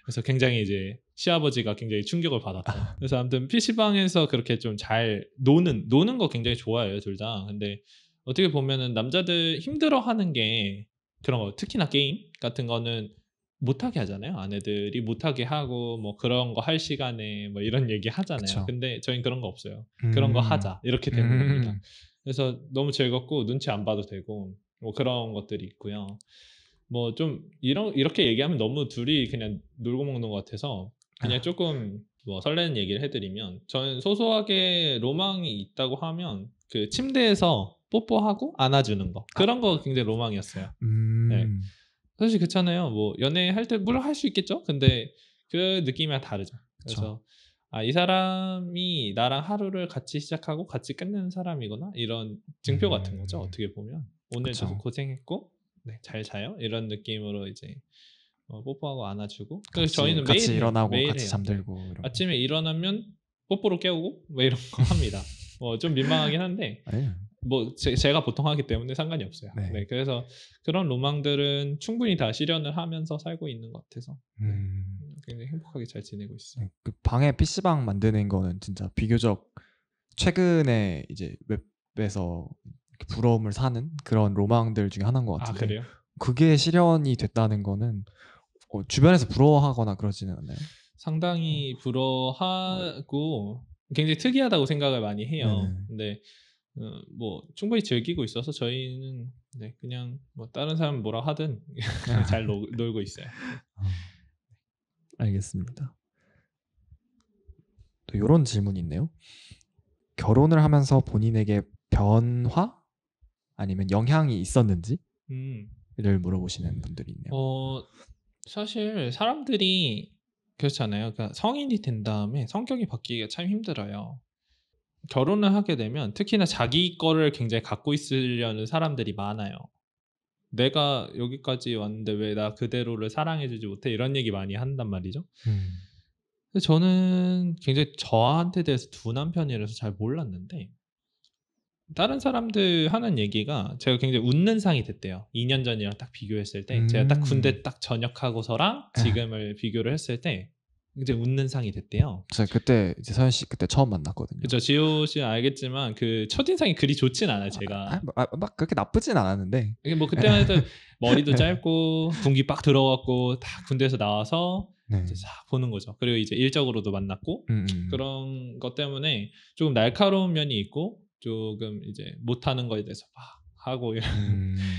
그래서 굉장히 이제 시아버지가 굉장히 충격을 받았다. 그래서 아무튼 PC방에서 그렇게 좀 잘 노는 거 굉장히 좋아해요, 둘 다. 근데 어떻게 보면은 남자들 힘들어하는 게 그런 거, 특히나 게임 같은 거는 못하게 하잖아요. 아내들이 못하게 하고 뭐 그런 거 할 시간에 뭐 이런 얘기 하잖아요. 그쵸. 근데 저희는 그런 거 없어요. 그런 거 하자 이렇게 되는 겁니다. 그래서 너무 즐겁고 눈치 안 봐도 되고 뭐 그런 것들이 있고요. 뭐 좀 이렇게 얘기하면 너무 둘이 그냥 놀고 먹는 것 같아서 그냥 조금 뭐 설레는 얘기를 해드리면 저는 소소하게 로망이 있다고 하면 그 침대에서 뽀뽀하고 안아주는 거 그런 거 굉장히 로망이었어요. 네. 사실 그렇잖아요. 뭐 연애할 때 물론 할 수 있겠죠. 근데 그 느낌이랑 다르죠. 그래서 이 사람이 나랑 하루를 같이 시작하고 같이 끝내는 사람이구나 이런 증표 같은 거죠. 어떻게 보면 오늘도 고생했고 네, 잘 자요 이런 느낌으로 이제 뽀뽀하고 안아주고. 그래서 저희는 같이 매일 일어나고 매일 같이 해요. 잠들고 네. 아침에 일어나면 뽀뽀로 깨우고 뭐 이런 거 합니다. 좀 민망하긴 한데 뭐 제가 보통 하기 때문에 상관이 없어요. 네. 네, 그래서 그런 로망들은 충분히 다 실현을 하면서 살고 있는 것 같아서 굉장히 행복하게 잘 지내고 있어요. 그 방에 PC방 만드는 거는 진짜 비교적 최근에 이제 웹에서 부러움을 사는 그런 로망들 중에 하나인 것 같은데 그래요? 그게 실현이 됐다는 거는 주변에서 부러워하거나 그러지는 않나요? 상당히 부러워하고 굉장히 특이하다고 생각을 많이 해요. 근데 뭐 충분히 즐기고 있어서 저희는 네, 그냥 뭐 다른 사람 뭐라 하든 잘 놀고 있어요. 알겠습니다. 또 이런 질문이 있네요. 결혼을 하면서 본인에게 변화 아니면 영향이 있었는지를 물어보시는 분들이 있네요. 사실 사람들이 그렇잖아요. 그러니까 성인이 된 다음에 성격이 바뀌기가 참 힘들어요. 결혼을 하게 되면 특히나 자기 거를 굉장히 갖고 있으려는 사람들이 많아요. 내가 여기까지 왔는데 왜 나 그대로를 사랑해주지 못해? 이런 얘기 많이 한단 말이죠. 근데 저는 굉장히 저한테 대해서 둔한 편이라서 잘 몰랐는데 다른 사람들 하는 얘기가 제가 굉장히 웃는 상이 됐대요. 2년 전이랑 딱 비교했을 때 제가 딱 군대 딱 전역하고서랑 지금을 비교를 했을 때 굉장히 웃는 상이 됐대요. 제가 그때 이제 서현 씨 그때 처음 만났거든요. 그렇죠. 지호 씨는 알겠지만 그 첫인상이 그리 좋진 않아요. 제가 막 그렇게 나쁘진 않았는데 이게 뭐 그때만 해도 머리도 짧고 군기 빡 들어갔고 다 군대에서 나와서 이제 싹 보는 거죠. 그리고 이제 일적으로도 만났고 그런 것 때문에 조금 날카로운 면이 있고 조금 이제 못하는 거에 대해서 막 하고 이런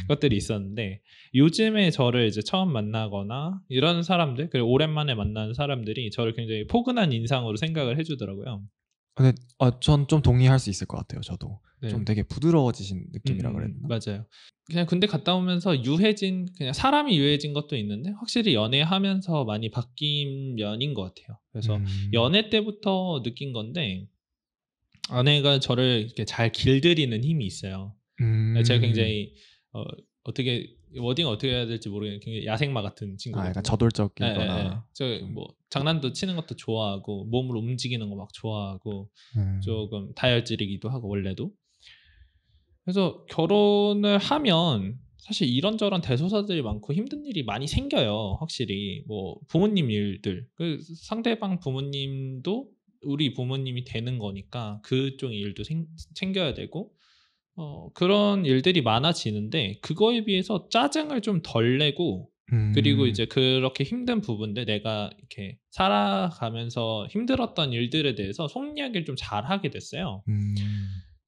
것들이 있었는데 요즘에 저를 이제 처음 만나거나 이런 사람들 그리고 오랜만에 만나는 사람들이 저를 굉장히 포근한 인상으로 생각을 해주더라고요. 근데 전 좀 동의할 수 있을 것 같아요. 저도 좀 되게 부드러워지신 느낌이라 그랬나? 맞아요. 그냥 군대 갔다 오면서 그냥 사람이 유해진 것도 있는데 확실히 연애하면서 많이 바뀐 면인 것 같아요. 그래서 연애 때부터 느낀 건데 아내가 저를 이렇게 잘 길들이는 힘이 있어요. 제가 굉장히 어떻게 워딩 어떻게 해야 될지 모르겠는데 굉장히 야생마 같은 친구거든요. 약간 저돌적이거나 뭐 장난도 치는 것도 좋아하고 몸으로 움직이는 거 막 좋아하고 조금 다혈질이기도 하고 원래도. 그래서 결혼을 하면 사실 이런저런 대소사들이 많고 힘든 일이 많이 생겨요. 확실히 뭐 부모님 일들 그 상대방 부모님도 우리 부모님이 되는 거니까 그쪽 일도 챙겨야 되고 그런 일들이 많아지는데 그거에 비해서 짜증을 좀 덜 내고 그리고 이제 그렇게 힘든 부분들 내가 이렇게 살아가면서 힘들었던 일들에 대해서 속 이야기를 좀 잘하게 됐어요.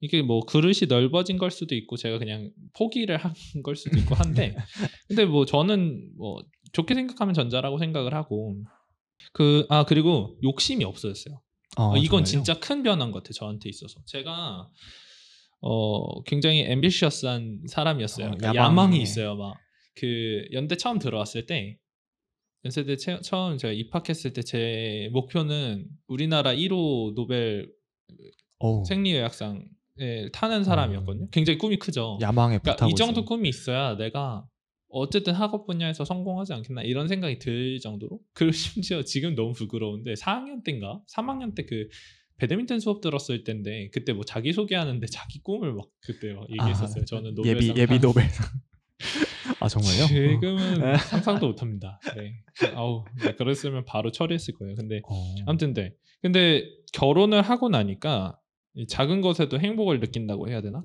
이게 뭐 그릇이 넓어진 걸 수도 있고 제가 그냥 포기를 한 걸 수도 있고 한데 근데 뭐 저는 뭐 좋게 생각하면 전자라고 생각을 하고 그리고 욕심이 없어졌어요. 이건 정말요? 진짜 큰 변화인 것 같아요. 저한테 있어서. 제가 굉장히 앰비셔스한 사람이었어요. 그러니까 야망이 있어요. 막 그 연대 처음 들어왔을 때 연세대 처음 제가 입학했을 때 제 목표는 우리나라 1호 노벨 생리의학상에 타는 사람이었거든요. 굉장히 꿈이 크죠. 야망에 그러니까 불타고 이 정도 있어요. 꿈이 있어야 내가 어쨌든 학업 분야에서 성공하지 않겠나 이런 생각이 들 정도로 그리고 심지어 지금 너무 부끄러운데 4학년 때인가 3학년 때 그 배드민턴 수업 들었을 때인데 그때 뭐 자기소개하는데 자기 꿈을 막 그때 막 얘기했었어요. 저는 노벨상 예비 노벨상. 정말요? 지금은 상상도 못합니다. 네. 네, 그랬으면 바로 처리했을 거예요. 근데 아무튼 근데 결혼을 하고 나니까 이 작은 것에도 행복을 느낀다고 해야 되나?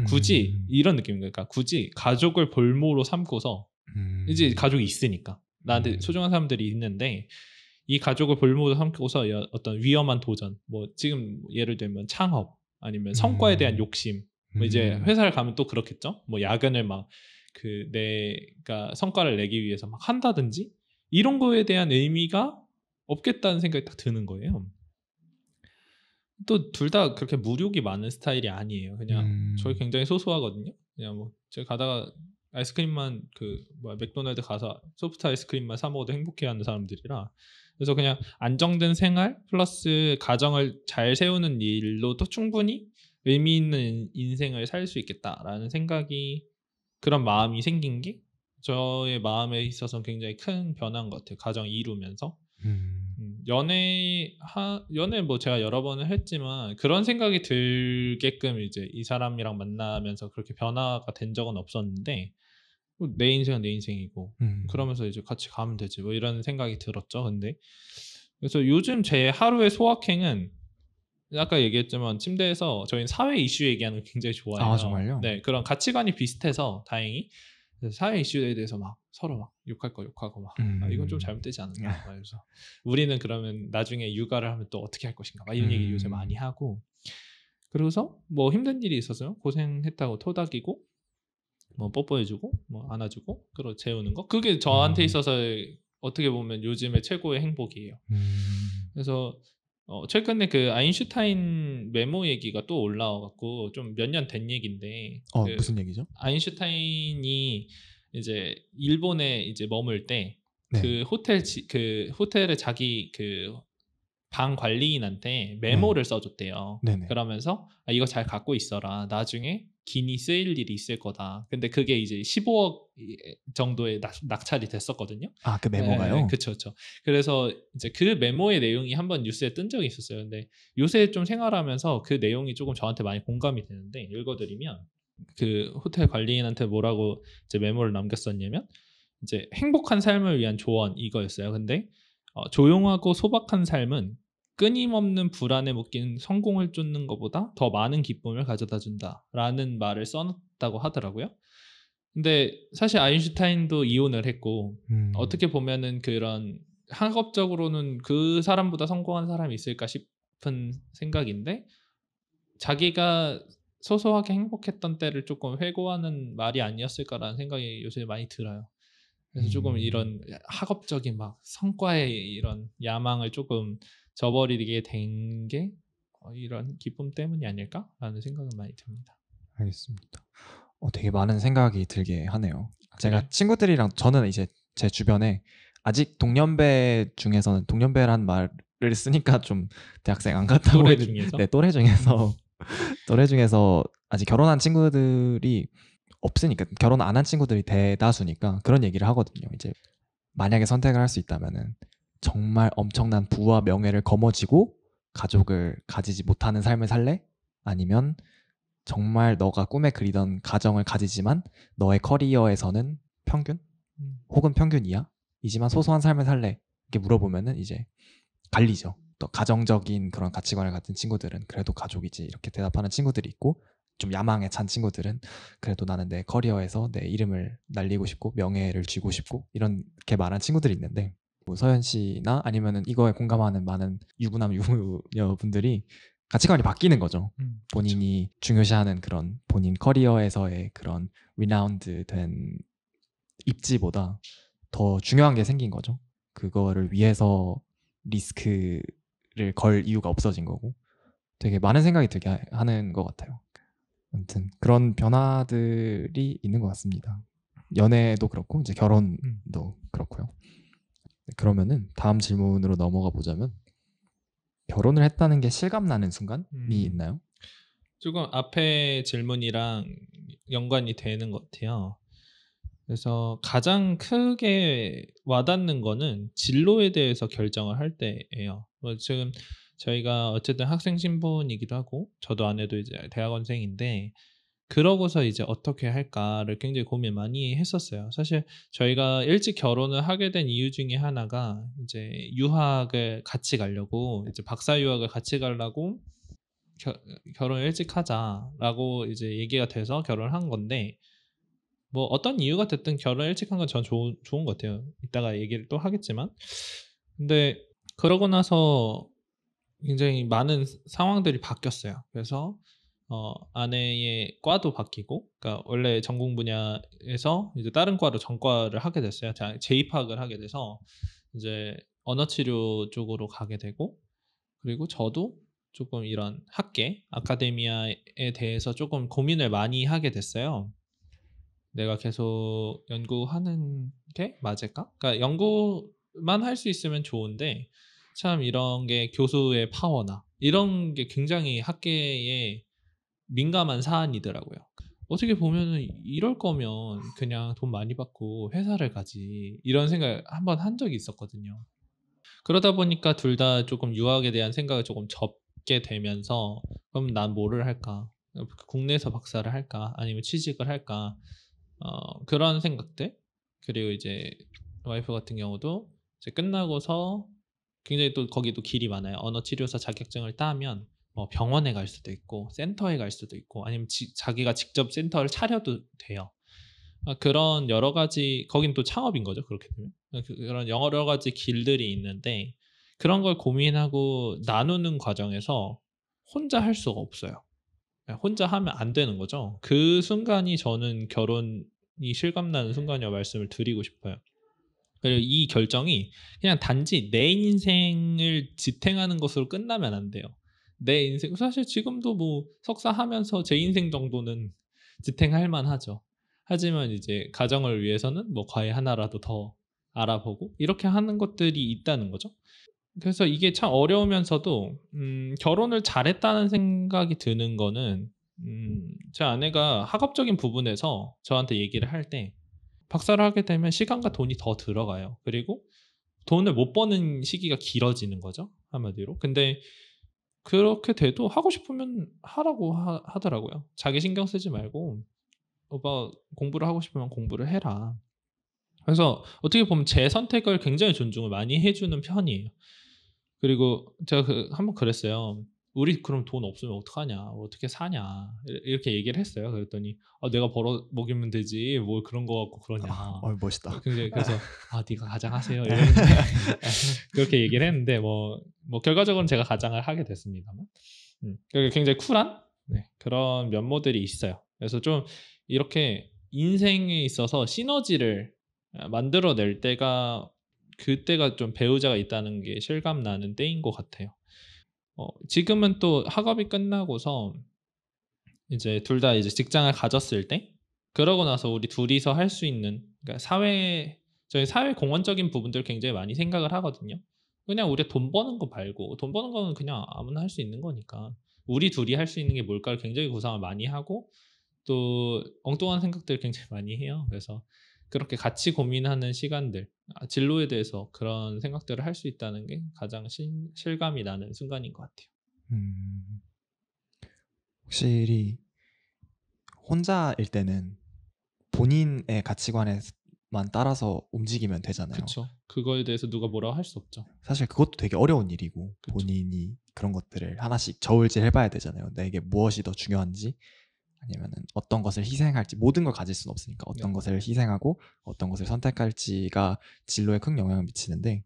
굳이 이런 느낌인 거예요. 굳이 가족을 볼모로 삼고서 이제 가족이 있으니까 나한테 소중한 사람들이 있는데 이 가족을 볼모로 삼고서 어떤 위험한 도전, 뭐 지금 예를 들면 창업 아니면 성과에 대한 욕심, 뭐 이제 회사를 가면 또 그렇겠죠. 뭐 야근을 막 내가 성과를 내기 위해서 막 한다든지 이런 거에 대한 의미가 없겠다는 생각이 딱 드는 거예요. 또 둘 다 그렇게 무욕이 많은 스타일이 아니에요. 그냥 저희 굉장히 소소하거든요. 그냥 뭐 제가 가다가 아이스크림만 맥도날드 가서 소프트 아이스크림만 사 먹어도 행복해하는 사람들이라 그래서 그냥 안정된 생활 플러스 가정을 잘 세우는 일로도 충분히 의미 있는 인생을 살 수 있겠다라는 생각이 그런 마음이 생긴 게 저의 마음에 있어서 굉장히 큰 변화인 것 같아요. 가정 이루면서 연애 뭐 제가 여러 번을 했지만 그런 생각이 들게끔 이제 이 사람이랑 만나면서 그렇게 변화가 된 적은 없었는데 내 인생은 내 인생이고 그러면서 이제 같이 가면 되지 뭐 이런 생각이 들었죠. 근데 그래서 요즘 제 하루의 소확행은 아까 얘기했지만 침대에서 저희는 사회 이슈 얘기하는 거 굉장히 좋아해요. 정말요? 네, 그런 가치관이 비슷해서 다행히 사회 이슈에 대해서 막 서로 막 욕할 거 욕하고 막 이건 좀 잘못되지 않았나 그래서 우리는 그러면 나중에 육아를 하면 또 어떻게 할 것인가 막 이런 얘기 요새 많이 하고 그러고서 뭐 힘든 일이 있었어요. 고생했다고 토닥이고 뭐 뽀뽀해주고 뭐 안아주고 그리고 재우는 거 그게 저한테 있어서 어떻게 보면 요즘의 최고의 행복이에요. 그래서 최근에 그 아인슈타인 메모 얘기가 또 올라와갖고 좀 몇 년 된 얘기인데 무슨 얘기죠? 아인슈타인이 이제 일본에 이제 머물 때 네. 그 호텔에 자기 방 관리인한테 메모를 써줬대요. 네네. 그러면서 이거 잘 갖고 있어라. 나중에 기니 쓰일 일이 있을 거다. 근데 그게 이제 15억 정도의 낙찰이 됐었거든요. 그 메모가요? 그쵸. 그래서 이제 그 메모의 내용이 한번 뉴스에 뜬 적이 있었어요. 근데 요새 좀 생활하면서 그 내용이 조금 저한테 많이 공감이 되는데 읽어드리면 그 호텔 관리인한테 뭐라고 이제 메모를 남겼었냐면 이제 행복한 삶을 위한 조언 이거였어요. 근데 조용하고 소박한 삶은 끊임없는 불안에 묶인 성공을 쫓는 것보다 더 많은 기쁨을 가져다 준다라는 말을 써놨다고 하더라고요. 근데 사실 아인슈타인도 이혼을 했고 어떻게 보면은 그런 학업적으로는 그 사람보다 성공한 사람이 있을까 싶은 생각인데 자기가 소소하게 행복했던 때를 조금 회고하는 말이 아니었을까라는 생각이 요새 많이 들어요. 그래서 조금 이런 학업적인 막 성과의 이런 야망을 조금 저버리게 된 게 이런 기쁨 때문이 아닐까라는 생각은 많이 듭니다. 알겠습니다. 되게 많은 생각이 들게 하네요. 제가 그래요? 친구들이랑 저는 이제 제 주변에 아직 동년배 중에서는 동년배란 말을 쓰니까 좀 대학생 안 같다고 또래 보이는 중에서? 네, 또래 중에서 아직 결혼한 친구들이 없으니까 결혼 안 한 친구들이 대다수니까 그런 얘기를 하거든요. 이제 만약에 선택을 할 수 있다면은 정말 엄청난 부와 명예를 거머쥐고 가족을 가지지 못하는 삶을 살래? 아니면 정말 너가 꿈에 그리던 가정을 가지지만 너의 커리어에서는 평균? 혹은 평균 이하? 이지만 소소한 삶을 살래? 이렇게 물어보면은 이제 갈리죠. 또 가정적인 그런 가치관을 갖춘 친구들은 그래도 가족이지 이렇게 대답하는 친구들이 있고, 좀 야망에 찬 친구들은 그래도 나는 내 커리어에서 내 이름을 날리고 싶고 명예를 쥐고 싶고 이렇게 말하는 친구들이 있는데, 뭐 서현 씨나 아니면은 이거에 공감하는 많은 유부남 유부녀분들이 가치관이 바뀌는 거죠. 그쵸. 본인이 중요시하는 그런 본인 커리어에서의 그런 리나운드 된 입지보다 더 중요한 게 생긴 거죠. 그거를 위해서 리스크를 걸 이유가 없어진 거고, 되게 많은 생각이 들게 하는 것 같아요. 아무튼 그런 변화들이 있는 것 같습니다. 연애도 그렇고 이제 결혼도 그렇고요. 그러면은 다음 질문으로 넘어가 보자면, 결혼을 했다는 게 실감나는 순간이 있나요? 조금 앞에 질문이랑 연관이 되는 것 같아요. 그래서 가장 크게 와닿는 거는 진로에 대해서 결정을 할 때예요. 지금 저희가 어쨌든 학생 신분이기도 하고 저도 아내도 이제 대학원생인데, 그러고서 이제 어떻게 할까를 굉장히 고민 많이 했었어요. 사실 저희가 일찍 결혼을 하게 된 이유 중에 하나가 이제 유학을 같이 가려고, 이제 박사 유학을 같이 가려고 결혼을 일찍 하자라고 이제 얘기가 돼서 결혼을 한 건데, 뭐 어떤 이유가 됐든 결혼 일찍 한 건 전 좋은 것 같아요. 이따가 얘기를 또 하겠지만. 근데 그러고 나서 굉장히 많은 상황들이 바뀌었어요. 그래서 아내의 과도 바뀌고, 그러니까 원래 전공 분야에서 이제 다른 과로 전과를 하게 됐어요. 재입학을 하게 돼서 이제 언어 치료 쪽으로 가게 되고, 그리고 저도 조금 이런 학계, 아카데미아에 대해서 조금 고민을 많이 하게 됐어요. 내가 계속 연구하는 게 맞을까? 그러니까 연구만 할 수 있으면 좋은데, 참 이런 게 교수의 파워나 이런 게 굉장히 학계에 민감한 사안이더라고요. 어떻게 보면은 이럴 거면 그냥 돈 많이 받고 회사를 가지, 이런 생각 한번 한 적이 있었거든요. 그러다 보니까 둘 다 조금 유학에 대한 생각을 조금 접게 되면서, 그럼 난 뭐를 할까? 국내에서 박사를 할까? 아니면 취직을 할까? 그런 생각들. 그리고 이제 와이프 같은 경우도 이제 끝나고서 굉장히 또 거기도 길이 많아요. 언어 치료사 자격증을 따면 뭐 병원에 갈 수도 있고 센터에 갈 수도 있고, 아니면 자기가 직접 센터를 차려도 돼요. 그런 여러 가지, 거긴 또 창업인 거죠, 그렇게 되면. 그런 여러 가지 길들이 있는데, 그런 걸 고민하고 나누는 과정에서 혼자 할 수가 없어요. 혼자 하면 안 되는 거죠. 그 순간이 저는 결혼이 실감나는 순간이라고 말씀을 드리고 싶어요. 그리고 이 결정이 그냥 단지 내 인생을 지탱하는 것으로 끝나면 안 돼요. 내 인생, 사실 지금도 뭐 석사 하면서 제 인생 정도는 지탱할 만하죠. 하지만 이제 가정을 위해서는 뭐 과외 하나라도 더 알아보고 이렇게 하는 것들이 있다는 거죠. 그래서 이게 참 어려우면서도 결혼을 잘했다는 생각이 드는 거는, 제 아내가 학업적인 부분에서 저한테 얘기를 할 때, 박사를 하게 되면 시간과 돈이 더 들어가요. 그리고 돈을 못 버는 시기가 길어지는 거죠, 한마디로. 근데 그렇게 돼도 하고 싶으면 하라고 하더라고요. 자기 신경 쓰지 말고 "오빠 공부를 하고 싶으면 공부를 해라." 그래서 어떻게 보면 제 선택을 굉장히 존중을 많이 해 주는 편이에요. 그리고 제가 한번 그랬어요. "우리 그럼 돈 없으면 어떡하냐? 어떻게 사냐?" 이렇게 얘기를 했어요. 그랬더니 "아 내가 벌어 먹이면 되지 뭘 그런 거 갖고 그러냐." 멋있다. 굉장히, 그래서 "아 네가 가장하세요." 이랬는데 그렇게 얘기를 했는데, 뭐 결과적으로는 제가 가장을 하게 됐습니다만. 그게 굉장히 쿨한, 네, 그런 면모들이 있어요. 그래서 좀 이렇게 인생에 있어서 시너지를 만들어 낼 때가, 그때가 좀 배우자가 있다는 게 실감 나는 때인 것 같아요. 지금은 또 학업이 끝나고서 이제 둘 다 이제 직장을 가졌을 때, 그러고 나서 우리 둘이서 할 수 있는, 그러니까 저희 사회 공헌적인 부분들을 굉장히 많이 생각을 하거든요. 그냥 우리가 돈 버는 거 말고, 돈 버는 거는 그냥 아무나 할 수 있는 거니까 우리 둘이 할 수 있는 게 뭘까를 굉장히 구상을 많이 하고, 또 엉뚱한 생각들을 굉장히 많이 해요. 그래서 그렇게 같이 고민하는 시간들, 진로에 대해서 그런 생각들을 할 수 있다는 게 가장 실감이 나는 순간인 것 같아요. 음, 확실히 혼자일 때는 본인의 가치관에 만 따라서 움직이면 되잖아요. 그렇죠. 그거에 대해서 누가 뭐라고 할 수 없죠. 사실 그것도 되게 어려운 일이고 그쵸. 본인이 그런 것들을 하나씩 저울질 해봐야 되잖아요. 내게 무엇이 더 중요한지 아니면은 어떤 것을 희생할지 모든 걸 가질 수는 없으니까 어떤 네. 것을 희생하고 어떤 것을 선택할지가 진로에 큰 영향을 미치는데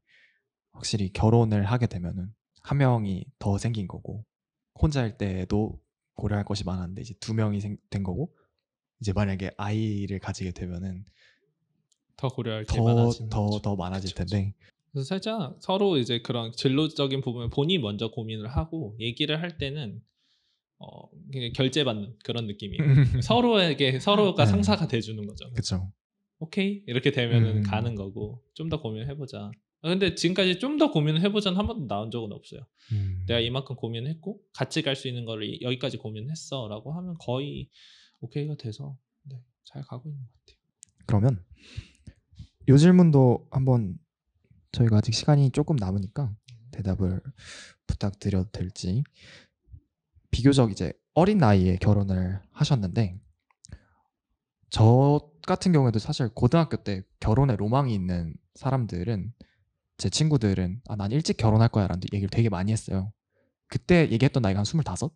확실히 결혼을 하게 되면은 한 명이 더 생긴 거고 혼자일 때도 고려할 것이 많았는데 이제 두 명이 된 거고 이제 만약에 아이를 가지게 되면은 더 고려할 게 더 많아지는 더 거죠. 더 많아질 그쵸, 그쵸. 텐데 그래서 살짝 서로 이제 그런 진로적인 부분을 본인이 먼저 고민을 하고 얘기를 할 때는 그냥 결제받는 그런 느낌이에요. 서로에게 서로가 네. 상사가 돼주는 거죠. 그쵸. 오케이 이렇게 되면은 가는 거고 좀 더 고민해보자. 근데 지금까지 좀 더 고민을 해보자는 한 번도 나온 적은 없어요. 내가 이만큼 고민했고 같이 갈 수 있는 거를 여기까지 고민했어라고 하면 거의 오케이가 돼서 네, 잘 가고 있는 것 같아요. 그러면 이 질문도 한번 저희가 아직 시간이 조금 남으니까 대답을 부탁드려도 될지. 비교적 이제 어린 나이에 결혼을 하셨는데 저 같은 경우에도 사실 고등학교 때 결혼에 로망이 있는 사람들은 제 친구들은 난 일찍 결혼할 거야 라는 얘기를 되게 많이 했어요. 그때 얘기했던 나이가 한 25?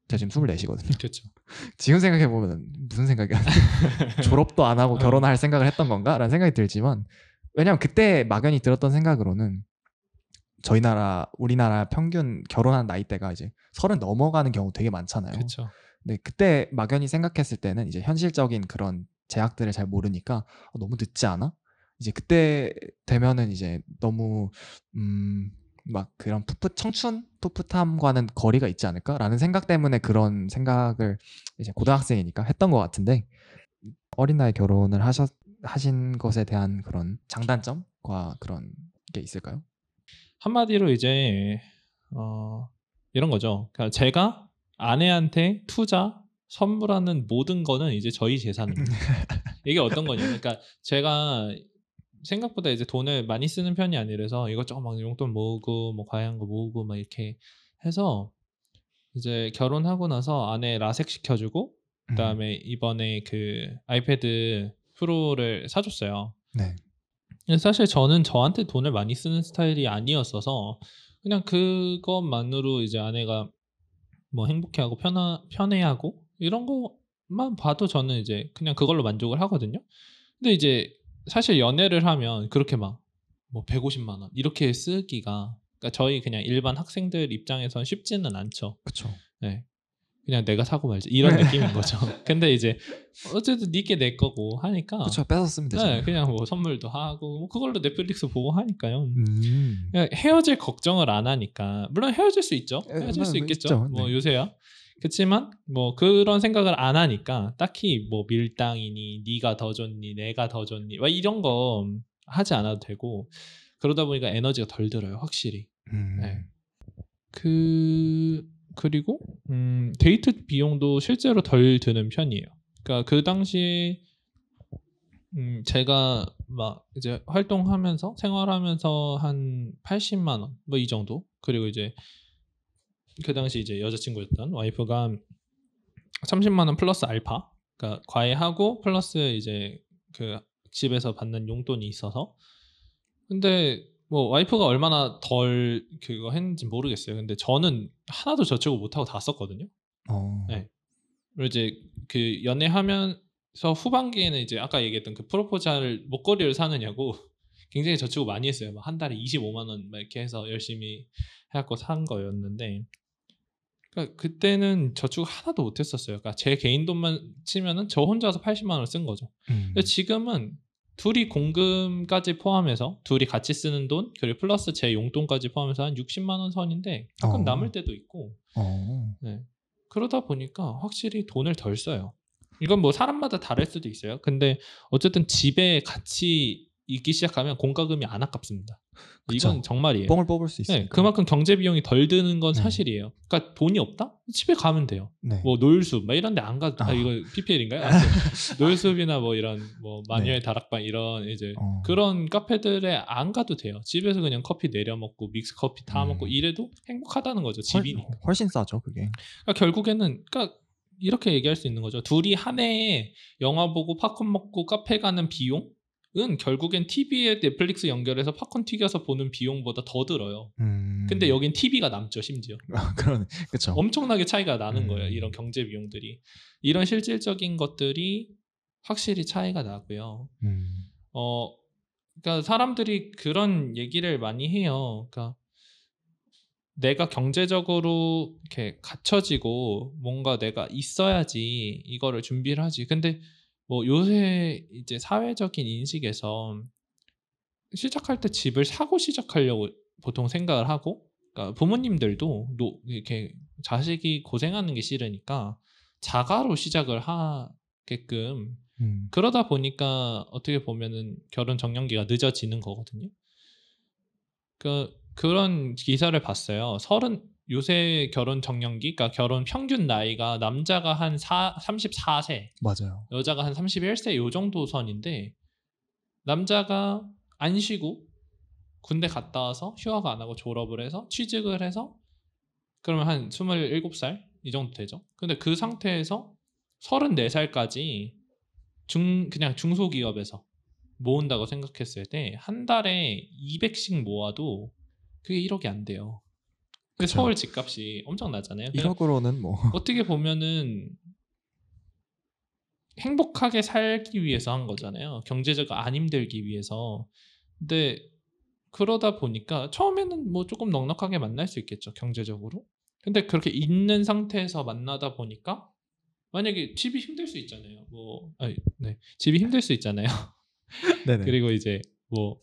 제가 지금 24이거든요. 그렇죠. 지금 생각해보면 무슨 생각이야. 졸업도 안 하고 결혼할 생각을 했던 건가? 라는 생각이 들지만 왜냐면 그때 막연히 들었던 생각으로는 우리나라 평균 결혼한 나이대가 이제 30 넘어가는 경우 되게 많잖아요. 그렇죠. 근데 그때 막연히 생각했을 때는 이제 현실적인 그런 제약들을 잘 모르니까 너무 늦지 않아? 이제 그때 되면은 이제 너무 막 그런 청춘 풋풋함과는 거리가 있지 않을까라는 생각 때문에 그런 생각을 이제 고등학생이니까 했던 것 같은데 어린 나이 결혼을 하신 것에 대한 그런 장단점과 그런 게 있을까요? 한마디로 이제 이런 거죠. 그러니까 제가 아내한테 투자, 선물하는 모든 거는 이제 저희 재산입니다. 이게 어떤 거냐면, 그러니까 제가 생각보다 이제 돈을 많이 쓰는 편이 아니라서 이것저것 막 용돈 모으고 뭐 과한 거 모으고 막 이렇게 해서 이제 결혼하고 나서 아내 라섹 시켜주고 그다음에 이번에 그 아이패드 프로를 사줬어요. 네. 근데 사실 저는 저한테 돈을 많이 쓰는 스타일이 아니었어서 그냥 그것만으로 이제 아내가 뭐 행복해하고 편해하고 이런 것만 봐도 저는 이제 그냥 그걸로 만족을 하거든요. 근데 이제 사실 연애를 하면 그렇게 막 뭐 150만 원 이렇게 쓰기가 그러니까 저희 그냥 일반 학생들 입장에선 쉽지는 않죠. 그쵸. 네. 그냥 내가 사고 말지 이런 느낌인 거죠. 근데 이제 어쨌든 니게 내 거고 하니까 그쵸. 뺏어 쓰면 되잖아요. 네, 그냥 뭐 선물도 하고 뭐 그걸로 넷플릭스 보고 하니까요. 음. 그냥 헤어질 걱정을 안 하니까 물론 헤어질 수 있죠. 헤어질 수 있겠죠. 있죠. 뭐 네. 요새야. 그렇지만 뭐 그런 생각을 안 하니까 딱히 뭐 밀당이니 네가 더 좋니 내가 더 좋니 막 이런 거 하지 않아도 되고 그러다 보니까 에너지가 덜 들어요. 확실히. 네. 그리고 데이트 비용도 실제로 덜 드는 편이에요. 그러니까 그 당시에 제가 막 이제 활동하면서 생활하면서 한 80만 원 뭐 이 정도. 그리고 이제 그 당시 이제 여자친구였던 와이프가 30만 원 플러스 알파. 그러니까 과외하고 플러스 이제 그 집에서 받는 용돈이 있어서. 근데 뭐 와이프가 얼마나 덜 그거 했는지 모르겠어요. 근데 저는 하나도 저축을 못 하고 다 썼거든요. 네. 그리고 이제 그 연애하면서 후반기에는 이제 아까 얘기했던 그 프로포즈할 목걸이를 사느냐고 굉장히 저축을 많이 했어요. 막 한 달에 25만 원 막 이렇게 해서 열심히 해갖고 산 거였는데, 그러니까 그때는 저축을 하나도 못 했었어요. 그러니까 제 개인 돈만 치면은 저 혼자서 80만 원을 쓴 거죠. 근데 지금은 둘이 공금까지 포함해서 둘이 같이 쓰는 돈 그리고 플러스 제 용돈까지 포함해서 한 60만 원 선인데 가끔 남을 때도 있고 네. 그러다 보니까 확실히 돈을 덜 써요. 이건 뭐 사람마다 다를 수도 있어요. 근데 어쨌든 집에 같이 있기 시작하면 공과금이 안 아깝습니다. 그쵸. 이건 정말이에요. 뽕을 뽑을 수 있으니까. 네, 그만큼 경제 비용이 덜 드는 건 네. 사실이에요. 그러니까 돈이 없다? 집에 가면 돼요. 네. 뭐 노을숲 막 이런 데 안 가도 이거 PPL인가요? 노을숲이나 뭐 이런 뭐 마녀의 네. 다락방 이런 이제 그런 카페들에 안 가도 돼요. 집에서 그냥 커피 내려 먹고 믹스 커피 타 먹고 이래도 행복하다는 거죠. 집이니까. 훨씬 싸죠, 그게. 그러니까 결국에는 그러니까 이렇게 얘기할 수 있는 거죠. 둘이 한 해에 영화 보고 팝콘 먹고 카페 가는 비용 결국엔 TV에 넷플릭스 연결해서 팝콘 튀겨서 보는 비용보다 더 들어요. 근데 여긴 TV가 남죠, 심지어. 그런 그렇죠. 엄청나게 차이가 나는 거예요. 이런 경제 비용들이. 이런 실질적인 것들이 확실히 차이가 나고요. 그러니까 사람들이 그런 얘기를 많이 해요. 그러니까 내가 경제적으로 이렇게 갖춰지고 뭔가 내가 있어야지 이거를 준비를 하지. 근데 뭐 요새 이제 사회적인 인식에서 시작할 때 집을 사고 시작하려고 보통 생각을 하고, 그러니까 부모님들도 이렇게 자식이 고생하는 게 싫으니까 자가로 시작을 하게끔 그러다 보니까 어떻게 보면은 결혼 정년기가 늦어지는 거거든요. 그런 기사를 봤어요. 요새 결혼 정년기, 그러니까 결혼 평균 나이가 남자가 한 34세, 맞아요. 여자가 한 31세 요 정도 선인데, 남자가 안 쉬고 군대 갔다 와서 휴학 안 하고 졸업을 해서 취직을 해서 그러면 한 27살 이 정도 되죠. 근데 그 상태에서 34살까지 그냥 중소기업에서 모은다고 생각했을 때 한 달에 200씩 모아도 그게 1억이 안 돼요. 근데 그쵸. 서울 집값이 엄청 나잖아요. 1억으로는 뭐 어떻게 보면은 행복하게 살기 위해서 한 거잖아요. 경제적으로 안 힘들기 위해서. 근데 그러다 보니까 처음에는 뭐 조금 넉넉하게 만날 수 있겠죠, 경제적으로. 근데 그렇게 있는 상태에서 만나다 보니까 만약에 집이 힘들 수 있잖아요. 집이 힘들 수 있잖아요. 네네. 그리고 이제 뭐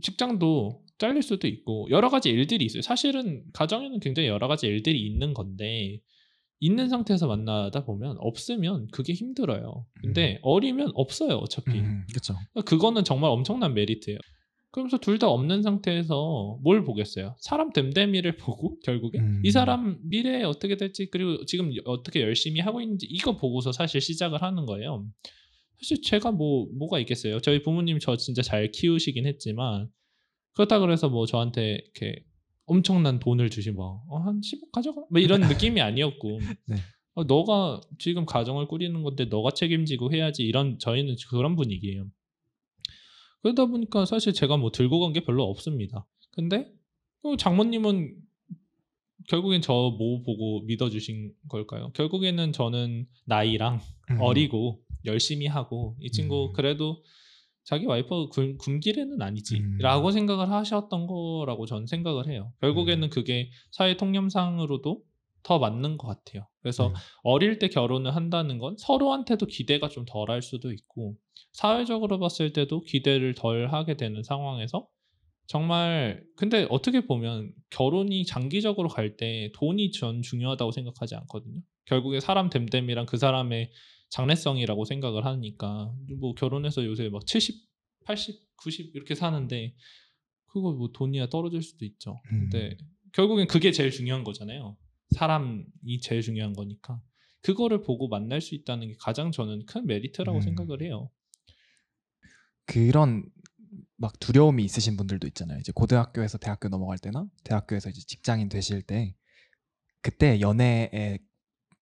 직장도 잘릴 수도 있고 여러 가지 일들이 있어요. 사실은 가정에는 굉장히 여러 가지 일들이 있는 건데, 있는 상태에서 만나다 보면 없으면 그게 힘들어요. 근데 어리면 없어요, 어차피. 그렇죠. 그거는 정말 엄청난 메리트예요. 그러면서 둘 다 없는 상태에서 뭘 보겠어요? 사람 됨됨이를 보고 결국에 이 사람 미래에 어떻게 될지, 그리고 지금 어떻게 열심히 하고 있는지, 이거 보고서 사실 시작을 하는 거예요. 사실 제가 뭐가 있겠어요. 저희 부모님 저 진짜 잘 키우시긴 했지만, 그렇다 그래서 뭐 저한테 이렇게 엄청난 돈을 주시고 한 10억 가져가 뭐 이런 느낌이 아니었고, 네. 너가 지금 가정을 꾸리는 건데 너가 책임지고 해야지, 이런, 저희는 그런 분위기예요. 그러다 보니까 사실 제가 뭐 들고 간 게 별로 없습니다. 근데 장모님은 결국엔 저 뭐 보고 믿어주신 걸까요? 결국에는 저는 나이랑 어리고 열심히 하고, 이 친구 그래도 자기 와이프 굶기래는 아니지라고 생각을 하셨던 거라고 저는 생각을 해요. 결국에는 그게 사회 통념상으로도 더 맞는 것 같아요. 그래서 어릴 때 결혼을 한다는 건 서로한테도 기대가 좀 덜할 수도 있고, 사회적으로 봤을 때도 기대를 덜 하게 되는 상황에서, 정말 근데 어떻게 보면 결혼이 장기적으로 갈 때 돈이 전 중요하다고 생각하지 않거든요. 결국에 사람 됨됨이랑 그 사람의 장래성이라고 생각을 하니까, 뭐 결혼해서 요새 막 70, 80, 90 이렇게 사는데 그거 뭐 돈이야 떨어질 수도 있죠. 근데 결국엔 그게 제일 중요한 거잖아요. 사람이 제일 중요한 거니까 그거를 보고 만날 수 있다는 게 가장 저는 큰 메리트라고 생각을 해요. 그런 막 두려움이 있으신 분들도 있잖아요. 이제 고등학교에서 대학교 넘어갈 때나 대학교에서 이제 직장인 되실 때, 그때 연애에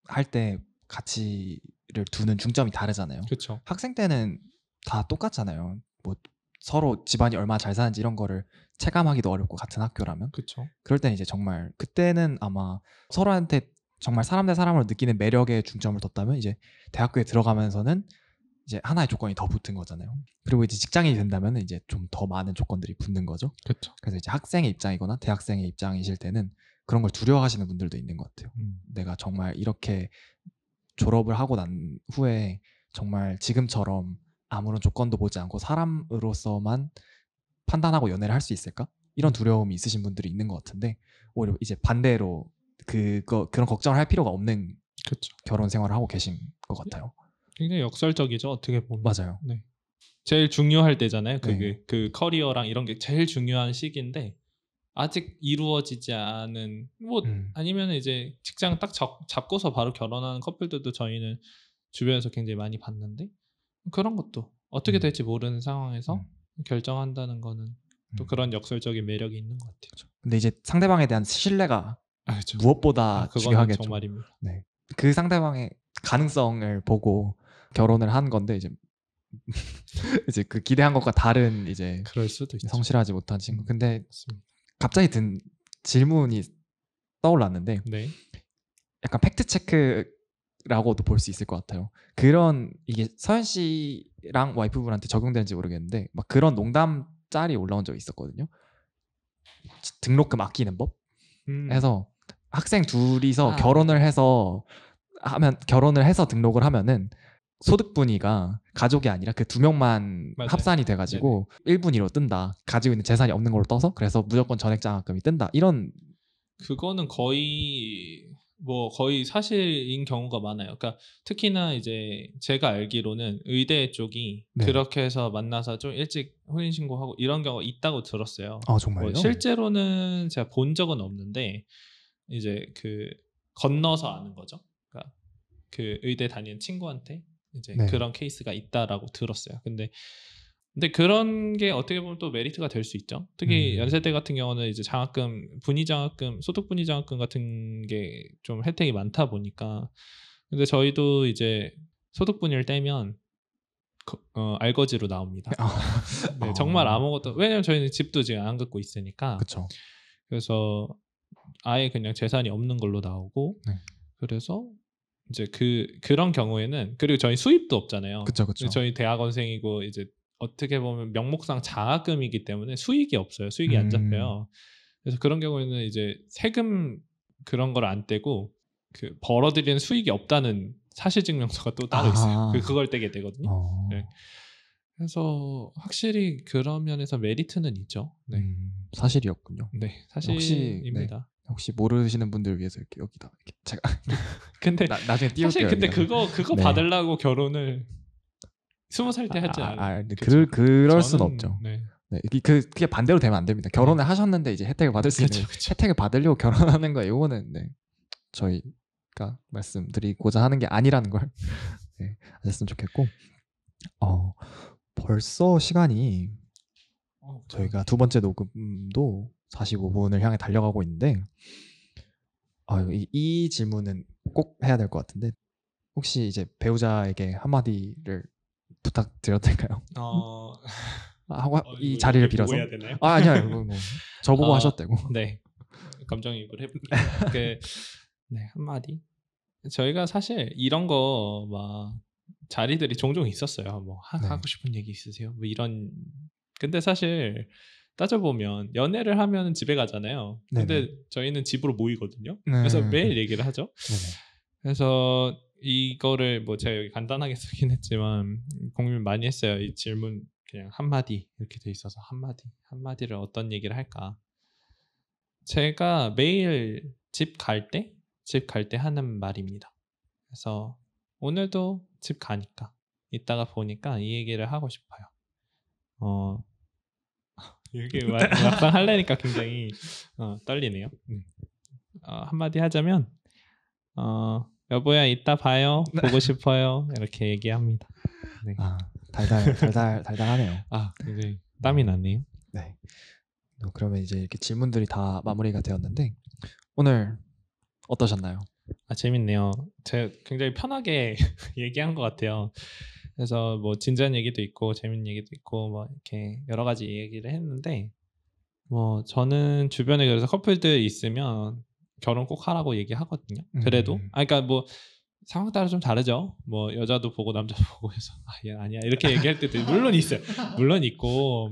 할 때 가치를 두는 중점이 다르잖아요. 그렇죠. 학생 때는 다 똑같잖아요. 뭐 서로 집안이 얼마나 잘 사는지 이런 거를 체감하기도 어렵고, 같은 학교라면. 그렇죠. 그럴 때는 이제 정말 그때는 아마 서로한테 정말 사람 대 사람으로 느끼는 매력에 중점을 뒀다면, 이제 대학교에 들어가면서는 이제 하나의 조건이 더 붙은 거잖아요. 그리고 이제 직장인이 된다면 이제 좀 더 많은 조건들이 붙는 거죠. 그렇죠. 그래서 이제 학생의 입장이거나 대학생의 입장이실 때는 그런 걸 두려워하시는 분들도 있는 것 같아요. 내가 정말 이렇게 졸업을 하고 난 후에 정말 지금처럼 아무런 조건도 보지 않고 사람으로서만 판단하고 연애를 할 수 있을까? 이런 두려움이 있으신 분들이 있는 것 같은데, 오히려 이제 반대로 그런 걱정을 할 필요가 없는 그렇죠. 결혼 생활을 하고 계신 것 같아요. 굉장히 역설적이죠, 어떻게 보면. 맞아요. 네. 제일 중요할 때잖아요. 네. 그 커리어랑 이런 게 제일 중요한 시기인데 아직 이루어지지 않은, 뭐 아니면 이제 직장 딱 잡고서 바로 결혼하는 커플들도 저희는 주변에서 굉장히 많이 봤는데, 그런 것도 어떻게 될지 모르는 상황에서 결정한다는 거는 또 그런 역설적인 매력이 있는 것 같아요. 근데 이제 상대방에 대한 신뢰가 그렇죠. 무엇보다 그거는 중요하겠죠. 정말입니다. 네. 그 상대방의 가능성을 보고 결혼을 한 건데, 이제 이제 그 기대한 것과 다른 이제 그럴 수도 있죠. 성실하지 못한 친구. 근데 맞습니다. 갑자기 든 질문이 떠올랐는데 네. 약간 팩트 체크라고도 볼 수 있을 것 같아요. 그런 이게 서현 씨랑 와이프분한테 적용되는지 모르겠는데 막 그런 농담 짤이 올라온 적이 있었거든요. 등록금 아끼는 법 해서 학생 둘이서 결혼을 해서 등록을 하면은 소득 분위가 가족이 아니라 그 두 명만 맞아요. 합산이 돼가지고 1분위로 뜬다. 가지고 있는 재산이 없는 걸로 떠서 그래서 무조건 전액장학금이 뜬다. 이런 그거는 거의 사실인 경우가 많아요. 그러니까 특히나 이제 제가 알기로는 의대 쪽이 네. 그렇게 해서 만나서 좀 일찍 혼인 신고하고 이런 경우가 있다고 들었어요. 아 정말요? 실제로는 제가 본 적은 없는데 이제 그 건너서 아는 거죠. 그러니까 그 의대 다니는 친구한테 이제 네. 그런 케이스가 있다라고 들었어요. 근데 그런 게 어떻게 보면 또 메리트가 될 수 있죠. 특히 연세대 같은 경우는 이제 장학금, 분위장학금, 소득 분위장학금 같은 게 좀 혜택이 많다 보니까. 근데 저희도 이제 소득 분위를 떼면 알거지로 나옵니다. 네, 정말 아무것도. 왜냐면 저희는 집도 지금 안 갖고 있으니까. 그렇죠. 그래서 아예 그냥 재산이 없는 걸로 나오고. 네. 그래서 이제 그런 경우에는 그리고 저희 수입도 없잖아요. 그쵸. 저희 대학원생이고 이제 어떻게 보면 명목상 장학금이기 때문에 수익이 없어요. 수익이 안 잡혀요. 그래서 그런 경우에는 이제 세금 그런 걸 안 떼고 그 벌어들이는 수익이 없다는 사실증명서가 또 따로 있어요. 그걸 떼게 되거든요. 네. 그래서 확실히 그런 면에서 메리트는 있죠. 네. 사실이었군요. 네, 사실입니다. 혹시 모르시는 분들 위해서 이렇게 여기다 이렇게 제가 근데 나중에 띄울게요. 사실 근데 그거 네. 받으려고 결혼을 20살 때 하지 않아요. 그럴 수는 없죠. 네. 네, 그게 반대로 되면 안 됩니다. 결혼을 하셨는데 이제 혜택을 받을 수 있는 혜택을 받으려고 결혼하는 거예요. 이거는 네, 저희가 말씀드리고자 하는 게 아니라는 걸 네, 아셨으면 좋겠고. 벌써 시간이 저희가 두 번째 녹음도 45분을 향해 달려가고 있는데 이 질문은 꼭 해야 될 것 같은데 혹시 이제 배우자에게 한마디를 부탁드려도 될까요? 이 자리를 빌어서. 해야 되나요? 아니요. 뭐 저보고 하셔도 되고. 네. 감정이입을 해볼게요. 네, 한마디. 저희가 사실 이런 거 막 자리들이 종종 있었어요. 뭐 네. 하고 싶은 얘기 있으세요? 뭐 이런. 근데 사실 따져보면 연애를 하면 집에 가잖아요. 근데 네네. 저희는 집으로 모이거든요. 네. 그래서 매일 얘기를 하죠. 네네. 그래서 이거를 뭐 제가 여기 간단하게 쓰긴 했지만 고민 많이 했어요. 이 질문 그냥 한마디 이렇게 돼 있어서 한마디를 어떤 얘기를 할까. 제가 매일 집 갈 때 하는 말입니다. 그래서 오늘도 집 가니까 이따가 보니까 이 얘기를 하고 싶어요. 이렇게 막상 하려니까 굉장히 떨리네요. 한마디 하자면 여보야 이따 봐요. 보고 싶어요. 이렇게 얘기합니다. 네. 달달하네요. 굉장히 땀이 나네요. 네. 그러면 이제 이렇게 질문들이 다 마무리가 되었는데 오늘 어떠셨나요? 재밌네요. 제가 굉장히 편하게 얘기한 것 같아요. 그래서 뭐 진지한 얘기도 있고 재밌는 얘기도 있고 뭐 이렇게 여러 가지 얘기를 했는데 뭐 저는 주변에 그래서 커플들 있으면 결혼 꼭 하라고 얘기하거든요. 그래도 그러니까 뭐 상황 따라 좀 다르죠. 뭐 여자도 보고 남자도 보고 해서 얘 아니야 이렇게 얘기할 때도 물론 있어요. 물론 있고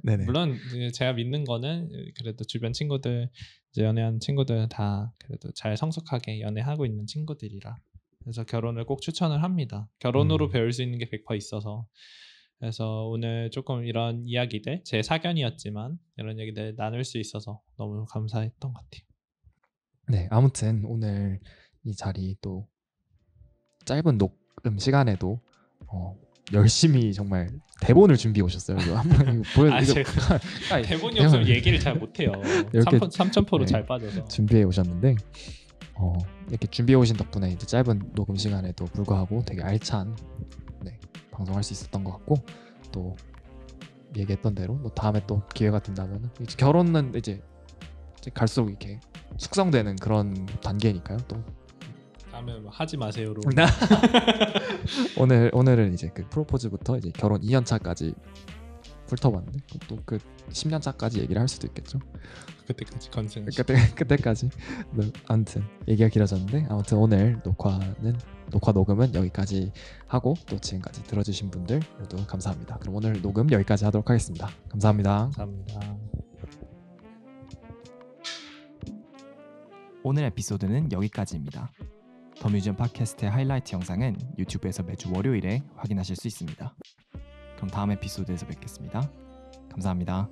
네네. 물론 제가 믿는 거는 그래도 주변 친구들 이제 연애한 친구들 다 그래도 잘 성숙하게 연애하고 있는 친구들이라 그래서 결혼을 꼭 추천을 합니다. 결혼으로 배울 수 있는 게 100% 있어서. 그래서 오늘 조금 이런 이야기들 제 사견이었지만 이런 얘기들 나눌 수 있어서 너무 감사했던 것 같아요. 네, 아무튼 오늘 이 자리 또 짧은 녹음 시간에도 열심히 정말 대본을 준비해 오셨어요. 이거 한번 대본이 없으면 얘기를 잘 못해요. 3,000%로 잘 빠져서 준비해 오셨는데 이렇게 준비해 오신 덕분에 이제 짧은 녹음 시간에도 불구하고 되게 알찬 방송할 수 있었던 것 같고 또 얘기했던 대로 뭐 다음에 또 기회가 된다면 이제 결혼은 이제 갈수록 이렇게 숙성되는 그런 단계니까요. 또 다음에 뭐 하지 마세요로. 오늘은 이제 그 프로포즈부터 이제 결혼 2년 차까지 훑어봤는데 또 그 10년 차까지 얘기를 할 수도 있겠죠. 그때까지 건승. 그때까지. 네, 아무튼 얘기가 길어졌는데 아무튼 오늘 녹화 녹음은 여기까지 하고 또 지금까지 들어주신 분들 모두 감사합니다. 그럼 오늘 녹음 여기까지 하도록 하겠습니다. 감사합니다. 감사합니다. 오늘 에피소드는 여기까지입니다. 더 뮤지엄 팟캐스트의 하이라이트 영상은 유튜브에서 매주 월요일에 확인하실 수 있습니다. 그럼 다음 에피소드에서 뵙겠습니다. 감사합니다.